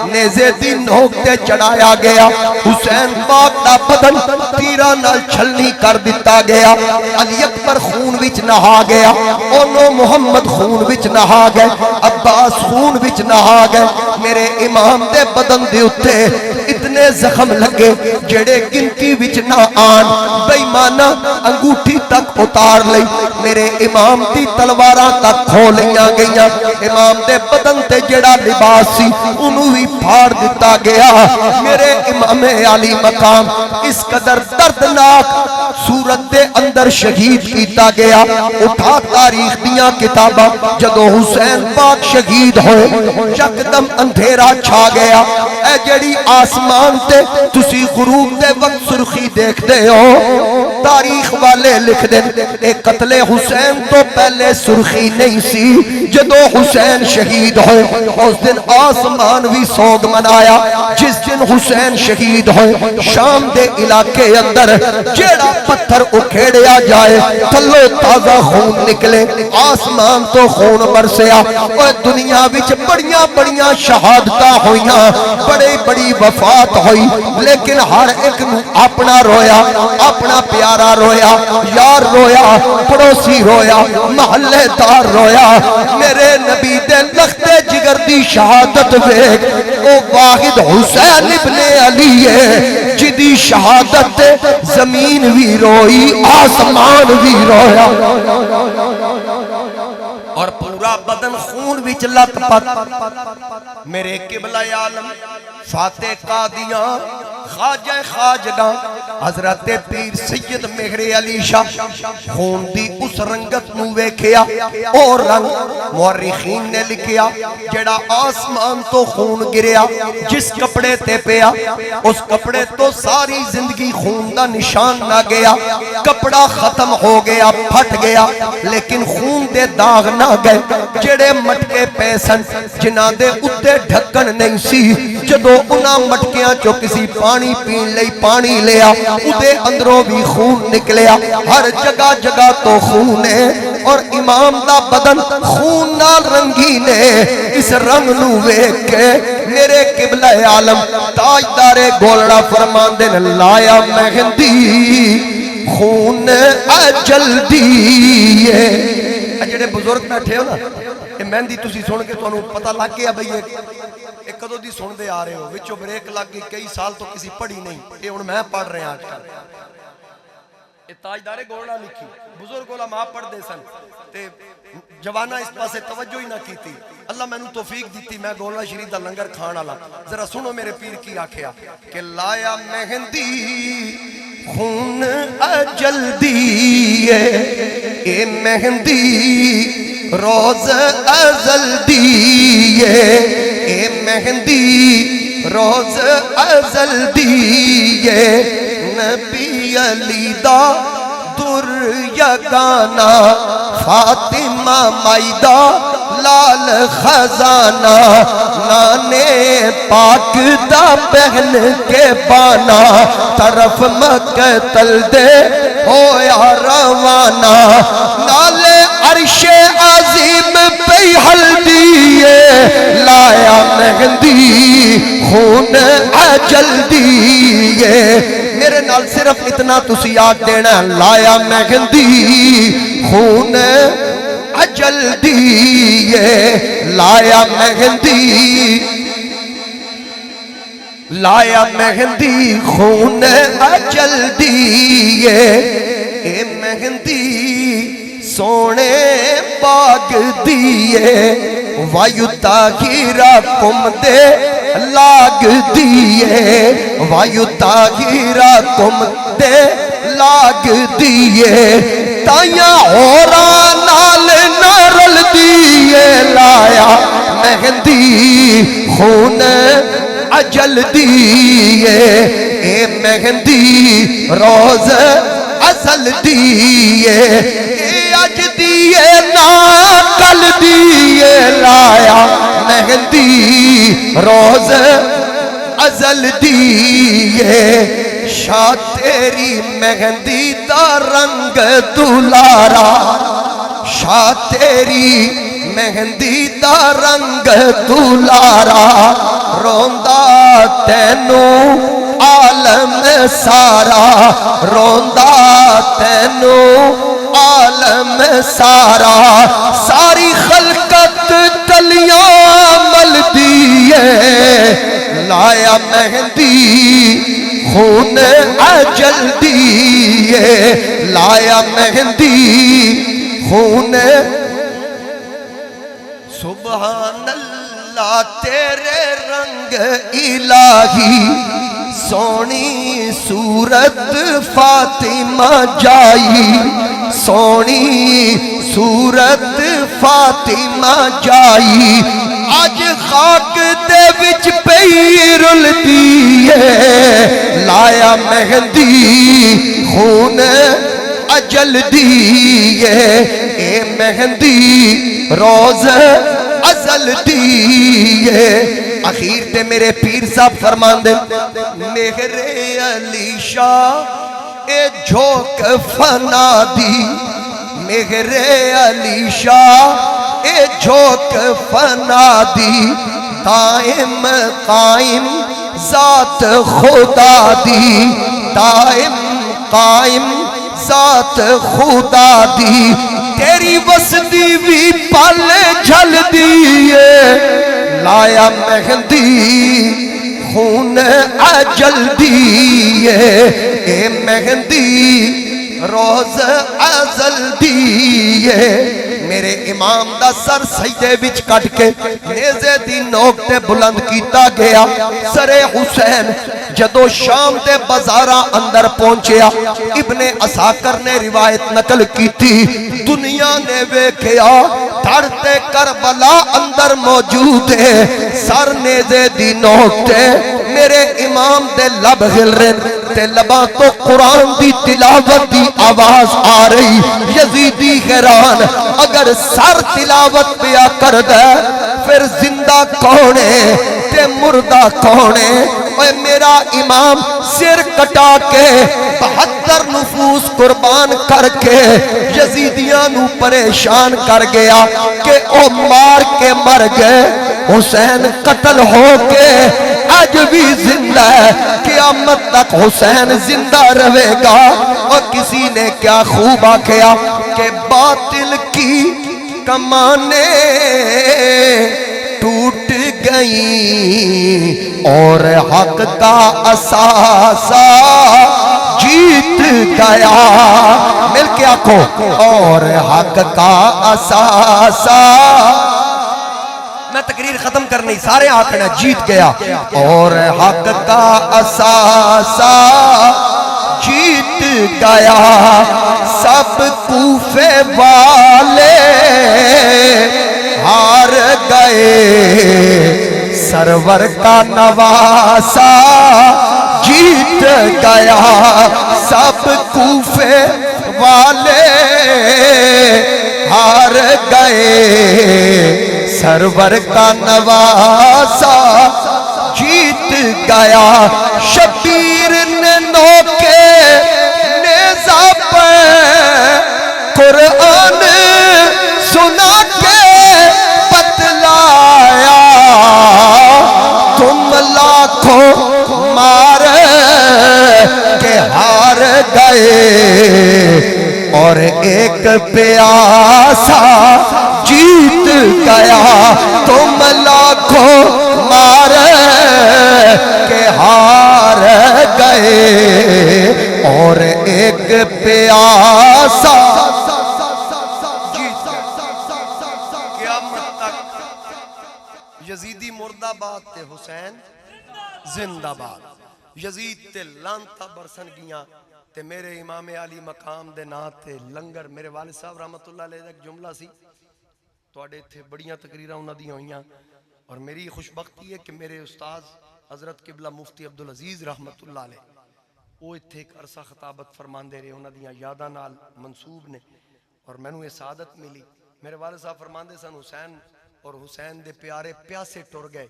نیزے دی نوکتے چڑھایا گیا حسین پاک دا بدن تیرہ نال چھلنی کر دیتا گیا علی اکبر خون وچ نہا گیا اونو محمد خون وچ نہا گئے عباس خون وچ نہا گئے میرے امام دے بدن دے اتے اتنے اتنے زخم لگے جڑے گنتی وچ نہ آن، بے ایمانہ انگوٹھی تک اتار لئی، میرے امام دی تلواراں تک کھولیاں گئیاں، امام دے بدن تے جڑا لباس سی انہوں بھی پھاڑ دیتا گیا۔ میرے امام علی مقام اس قدر دردناک صورت دے اندر شہید کیتا گیا۔ اٹھا تاریخ دیاں کتاباں، جدو حسین پاک شہید ہوئے یکدم اندھیرا چھا گیا۔ اے جڑی آسمان تے تسی غروب دے وقت سرخی دیکھ دے ہو، تاریخ والے لکھ دیں اے قتل حسین تو پہلے سرخی نہیں سی، جدو حسین شہید ہوئے اس دن آسمان بھی سوگ منایا۔ جس دن حسین شہید ہوئے شام دے علاقے اندر جیڑا پتھر اکھیڑیا جائے تھلو تازہ خون نکلے، آسمان تو خون برسیا، اور دنیا وچ بڑیاں بڑیاں شہادتاں ہوئیاں، بڑی بڑی وفات ہوئی، لیکن ہر ایک اپنا رویا، اپنا پیارا رویا، یار رویا، پڑوسی رویا، محلے دار رویا۔ میرے نبی دے لخت جگر دی شہادت ویکھ، او واحد حسین ابن علی ہے جدی شہادت زمین بھی روئی، آسمان بھی رویا، اور پورا بدن خون وچ لت پت۔ میرے قبلہ عالم فاتح قادیاں خواجہ خواجگاں حضرت پیر سید مہر علی شاہ خون دی اس رنگت نو ویکھیا، اور رنگ مورخین نے لکھیا جڑا آسمان تو خون گریا، جس کپڑے تے پیا اس کپڑے تو ساری زندگی خون دا نشان نہ گیا، کپڑا ختم ہو گیا، پھٹ گیا، لیکن خون دے داغ نہ گئے۔ جڑے مٹکے پیسن جنہ دے اتے ڈھکن نہیں سی، جدو انہاں مٹکیاں چو کسی پانی پین لئی پانی لیا، ادھے اندروں بھی خون نکلیا، ہر جگہ جگہ تو خون ہے، اور امام دا بدن خون نال رنگین ہے۔ اس رنگ نو ویکھ کے میرے قبلہ عالم تاجدار گولڑا فرماندے نے لایا مہندی خون اجل دیئے۔ جڑے بزرگ بیٹھے ہو نا، یہ مہندی تسی سن کے تو انہوں پتہ لگ گیا بھئی ایک کدو دی سن دے آ رہے ہو، وچو بریک لگ گئی، کئی سال تو کسی پڑھی نہیں، یہ ان میں پڑھ رہے ہیں آج کل۔ یہ تاجدار گولڑا لکھی، بزرگ علماء پڑھ دے سن، تے جوانہ اس پاسے توجہ ہی نہ کی تھی۔ اللہ میں نے توفیق دیتی، میں گولڑا شریف دا لنگر کھانا لا۔ ذرا سنو میرے پیر کی آکھیا کہ لایا مہندی خون اجل دیئے، اے مہندی روز ازل دیئے، اے مہندی روز ازل دیئے، نبی علی دا در یگانا، فاطمہ مائدہ لال خزانہ، نانے پاک دا پہن کے بانا، طرف مقتل دے ہویا روانہ، نالے عرش عظیم پہ ہلدیے، لایا مہندی خون اجل دیئے۔ میرے نال صرف اتنا تسی یاد دینا، لایا مہندی خون اجل دیئے، لایا مہندی، لایا مہندی خون اجل دیئے، اے مہندی سونے باغ دیئے، وایو تاہیرہ کم دے لاگ دیئے، وایو تاہیرہ کم دے لاگ دیئے، تائیاں ہورا نال نارل دیئے، لایا مہندی خون اجل دیئے، اے مہندی روز ازل دیئے، اے اج دیئے نا کل دیئے، لایا مہندی روز ازل دیئے، شاہ تیری مہندی دا رنگ دلارا، شاہ تیری مہندی دا رنگ دلارا، روندہ تینوں عالم سارا، روندہ تینوں عالم سارا، ساری خلقت تلیاں مل دیئے، لایا مہندی خون اجل دیے لایا مہندی خون سبحان اللہ تیرے رنگ الہی سونی صورت فاطمہ جائی سونی صورت فاطمہ جائی اج خاک دے وچ پئی رلدی ہے لایا مہندی خون اجل دیے اے مہندی روز ازل دیے اخیر تے میرے پیر صاحب فرمان دے میرے علی شاہ اے جھوک فنا دی میرے علی شاہ اے جھوک فنا دی دائم قائم ذات خدا دی دائم قائم ذات خدا دی تیری وسدی بھی پل جھل دیے لایا مہندی خون اجل دیے اے مہندی روز ازل دیے میرے امام دا سر سجدے وچ کٹ کے نیزے دی نوک تے بلند کیتا گیا سر حسین جدو شام دے بازاراں اندر پہنچیا ابن عساکر نے روایت نقل کی تھی دنیا نے ویکھیا دھڑ تے کربلا اندر موجود ہے سر نیزے دی نوک تے میرے امام دے لب ہل رہے تے لباں تو قرآن دی تلاوت دی آواز آ رہی یزیدی حیران اگر سر تلاوت پیا کر دے پھر زندہ کونے تے مردہ کونے اے میرا امام سر کٹا کے 72 نفوس قربان کر کے یزیدیاں نو پریشان کر گیا کہ او مار کے مر گئے حسین قتل ہو کے آج بھی زندہ ہے قیامت تک حسین زندہ رہے گا اور کسی نے کیا خوب آکھیا کہ باطل کی کمانے ٹوٹ گئی اور حق کا اثاثہ جیت گیا مل کے آنکھوں اور حق کا اثاثہ میں تقریر ختم کرنی سارے آنکھنا جیت گیا اور حق کا اثاثہ جیت گیا سب کوفے والے ہار گئے سرور کا نواسا جیت گیا سب کوفے والے ہار گئے سرور کا نواسا جیت گیا شبیر نے نوکے نیزہ پہ قرآن سنا کے بتلایا تم لاکھوں مار کے ہار گئے اور ایک پیاسا جیت گیا تم لاکھوں مار کے ہار گئے اور ایک پیاسا جیت قیامت تک یزیدی مردہ باد تے حسین زندہ باد یزید تے لانتا برسن گیاں تے میرے امام علی مقام دے نا تے لنگر میرے والد صاحب رحمت اللہ علیہ ایک جملہ سی توڑے تھے بڑیاں تقریرہ انہاں دی ہوئیاں اور میری خوشبختی ہے کہ میرے استاذ حضرت قبلہ مفتی عبدالعزیز رحمت اللہ علیہ وہ اتھے ایک عرصہ خطابت فرمان دے رہے انہاں دیاں یادہ نال منصوب نے اور میں نو یہ سعادت ملی میرے والد صاحب فرمان دے سن حسین اور حسین دے پیارے پیاسے ٹر گئے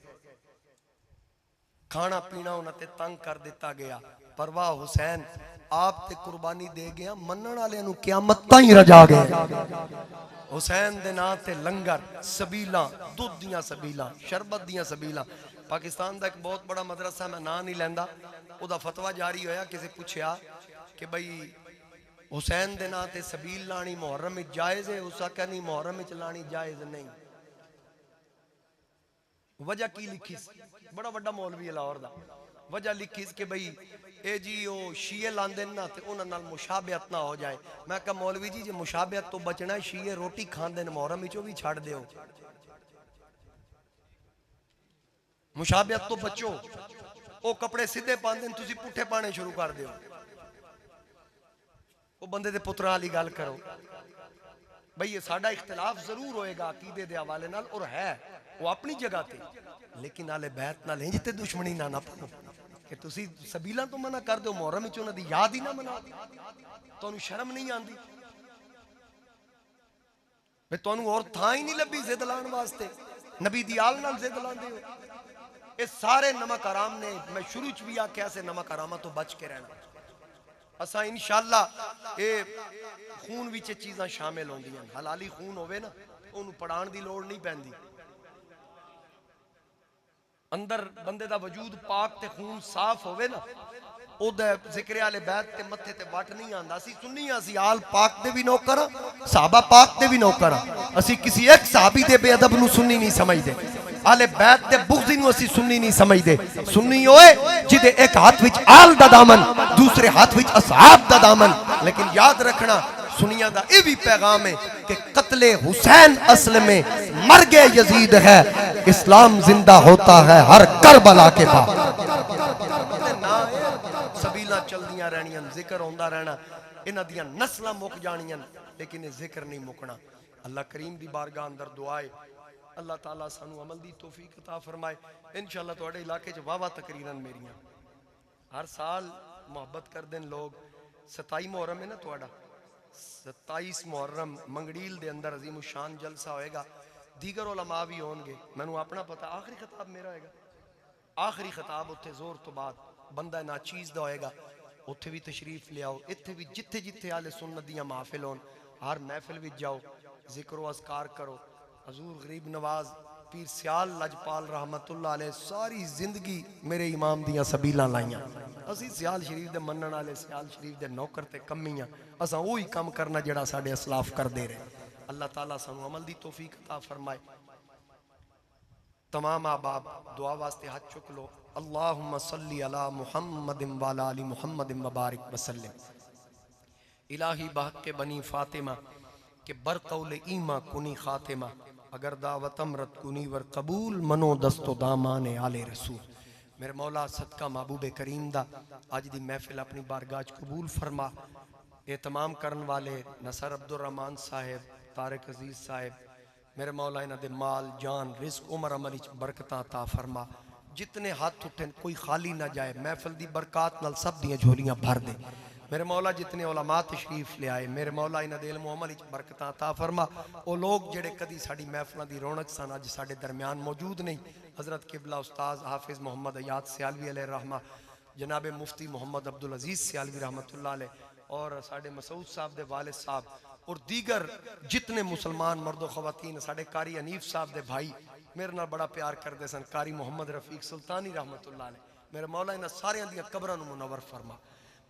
کھانا پینا انہاں تے تنگ کر دیتا گیا پرواہ حسین آپ تے قربانی دے گیا منن والے نو قیامت تائیں رجا گئے حسین دے نا تے لنگر سبیلاں دودھ دیاں سبیلاں شربت دیاں سبیلاں پاکستان دا ایک بہت بڑا مدرسہ میں نا نہیں لیندہ او دا فتوہ جاری ہویا کسی پوچھیا کہ بھئی حسین دے نا تے سبیل لانی محرم جائز ہے اسا کہ نہیں محرم چلانی جائز نہیں وجہ کی لکھی بڑا بڑا مولوی لاہور دا وجہ لکھی کہ بھئی اے جی او شیعہ لاندے نا تے انہاں نال مشابہت نہ ہو جائے. میں کہا مولوی جی جے مشابہت تو بچنا ہے شیعہ روٹی کھاندے نے محرم وچوں بھی چھڑ دیو. مشابہت تو بچو. او کپڑے سیدھے پاندے تسی پٹھے پانے شروع کر دیو. او بندے دے پتراں والی گل کرو. بھئی یہ ساڈا اختلاف ضرور ہوئے گا عقیدے دے حوالے نال اور ہے وہ اپنی جگہ تے, لیکن آلے بیت نال انج تے دشمنی نہ پاؤ کہ تسی سبیلاں تو منع کر دیو, محرم وچ انہاں دی یاد ہی نہ منا. تانوں شرم نہیں آندی؟ بھئی تانوں اور تھاں ہی نہیں لبھی ضد لان واسطے, نبی دی آل نال ضد لاندے ہو. اے سارے نمک حرام نے, میں شروع چ بھی آکھیا سے نمک حراماں تو بچ کے رہنا. اساں انشاءاللہ اے خون وچ چیزاں شامل ہوندیاں. حلالی خون ہوئے نا اونوں پڑھان دی لوڑ نہیں پیندی. اندر بندے دا وجود پاک تے خون صاف ہوئے نا او دے ذکر آل بیت تے متھے تے وٹ نہیں آندا. اسی سنی اسی آل پاک دے بھی نوکر ہاں, صحابہ پاک دے بھی نوکر ہاں. اسی کسی ایک صحابی دے بے ادب نو سنی نہیں سمجھ دے, آل بیت دے بغضی نو اسی سنی نہیں سمجھ دے. سنی ہوئے جدے ایک ہاتھ وچ آل دا دامن دوسرے ہاتھ وچ اصحاب دا دامن. لیکن یاد رکھنا سنیاں دا اے بھی پیغام ہے کہ قتل حسین اصل میں مرگ یزید ہے, اسلام زندہ ہوتا ہے ہر کربلا کے بعد. سبیلاں چلدیاں رہنیاں, ذکر ہوندا رہنا, انہاں دیاں نسلاں مک جانیاں, لیکن یہ ذکر نہیں مکنا. اللہ کریم دی بارگاہ اندر دعائے اللہ تعالیٰ سانو عمل دی توفیق عطا فرمائے. انشاءاللہ تواڈے علاقے چ واہ تقریراں میریاں ہر سال محبت کر دین لوگ. 27 محرم ہے نا تواڈا, 27 محرم منگڑیل دے اندر عظیم الشان جلسہ ہوئے گا. دیگر علماء بھی ہون گے, مینوں اپنا پتہ آخری خطاب میرا ہوئے گا. آخری خطاب اتھے زور تو بعد بندہ ناچیز دا ہوئے گا. اتھے بھی تشریف لے آؤ, اتھے بھی جتھے جتھے آلے سنت دیاں محفل ہون ہر محفل بھی جاؤ, ذکر و اذکار کرو. حضور غریب نواز پیر سیال لجپال رحمت اللہ علیہ ساری زندگی میرے امام دیاں سبیلاں لائیاں. اسی سیال شریف دے منن والے, سیال شریف دے نوکر تے کمیاں, اساں وہی کم کرنا جڑا ساڈے اسلاف کر دے رہے. اللہ تعالیٰ سانو عمل دی توفیق عطا فرمائے. تمام احباب دعا واسطے ہاتھ چک لو. اللہم صلی علی محمد وعلی آل محمد وبارک وسلم. الہی بحق کے بنی فاطمہ کہ برقول ایمہ کنی خاتمہ, اگر دعوت امرت کنی ور قبول منو دست و دامان آل رسول. میرے مولا صدقہ محبوب کریم دا آج دی محفل اپنی بارگاہ قبول فرما. اہتمام کرن والے نصر عبدالرحمن صاحب, طارق عزیز صاحب, میرے مولا انہاں دے مال جان رزق عمر عمل وچ برکتاں عطا فرما. جتنے ہاتھ اٹھن کوئی خالی نہ جائے, محفل دی برکات نال سب دیاں جھولیاں بھر دے. میرے مولا جتنے علماء تشریف لے آئے, میرے مولا انہاں دے علم و عمل وچ برکتاں عطا فرما. او لوگ جڑے کدی ساڈی محفلاں دی رونق سن اج ساڈے درمیان موجود نہیں. حضرت قبلہ استاذ حافظ محمد ایاد سیالوی علیہ الرحمہ, جناب مفتی محمد عبدالعزیز سیالوی رحمۃ اللہ علیہ, اور ساڈے مسعود صاحب دے والد صاحب, اور دیگر جتنے مسلمان مرد و خواتین, ساڈے قاری حنیف صاحب دے بھائی میرے نال بڑا پیار کردے سن, قاری محمد رفیق سلطانی رحمۃ اللہ علیہ. میرے مولا انہاں سارے دیاں قبراں نو منور فرما.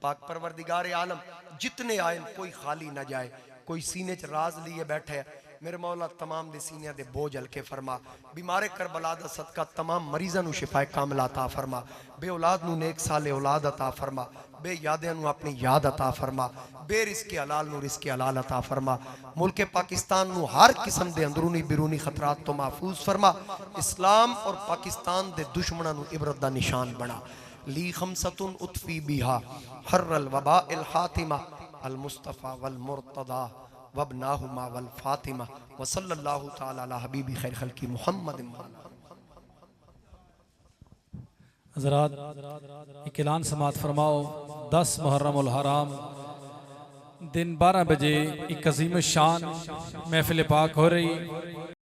پاک پروردگار عالم جتنے آئے کوئی خالی نہ جائے, کوئی سینے چ راز لیے بیٹھے, میرے مولا تمام دے سینے دے بوجھ ہلکے فرما. بیمار کربلا دا صدقہ تمام مریضاں نو شفا کاملہ عطا فرما. بے اولاد نو نیک سال اولاد عطا فرما. بے یادیاں نو اپنی یاد عطا فرما. بے رزق حلال نو رزق حلال عطا فرما. ملک پاکستان نو ہر قسم دے اندرونی بیرونی خطرات تو محفوظ فرما. اسلام اور پاکستان دے دشمناں نو عبرت دا نشان بنا. لی خمسۃ اطفی بہا حر الوباء الحاتمہ المصطفیٰ والمرتضی وابناہما والفاطمہ وصلی اللہ تعالی علی حبیب خیر خلق محمد. حضرات ایک اعلان سماعت فرماؤ. 10 محرم الحرام دن 12 بجے ایک عظیم الشان محفل پاک ہو رہی.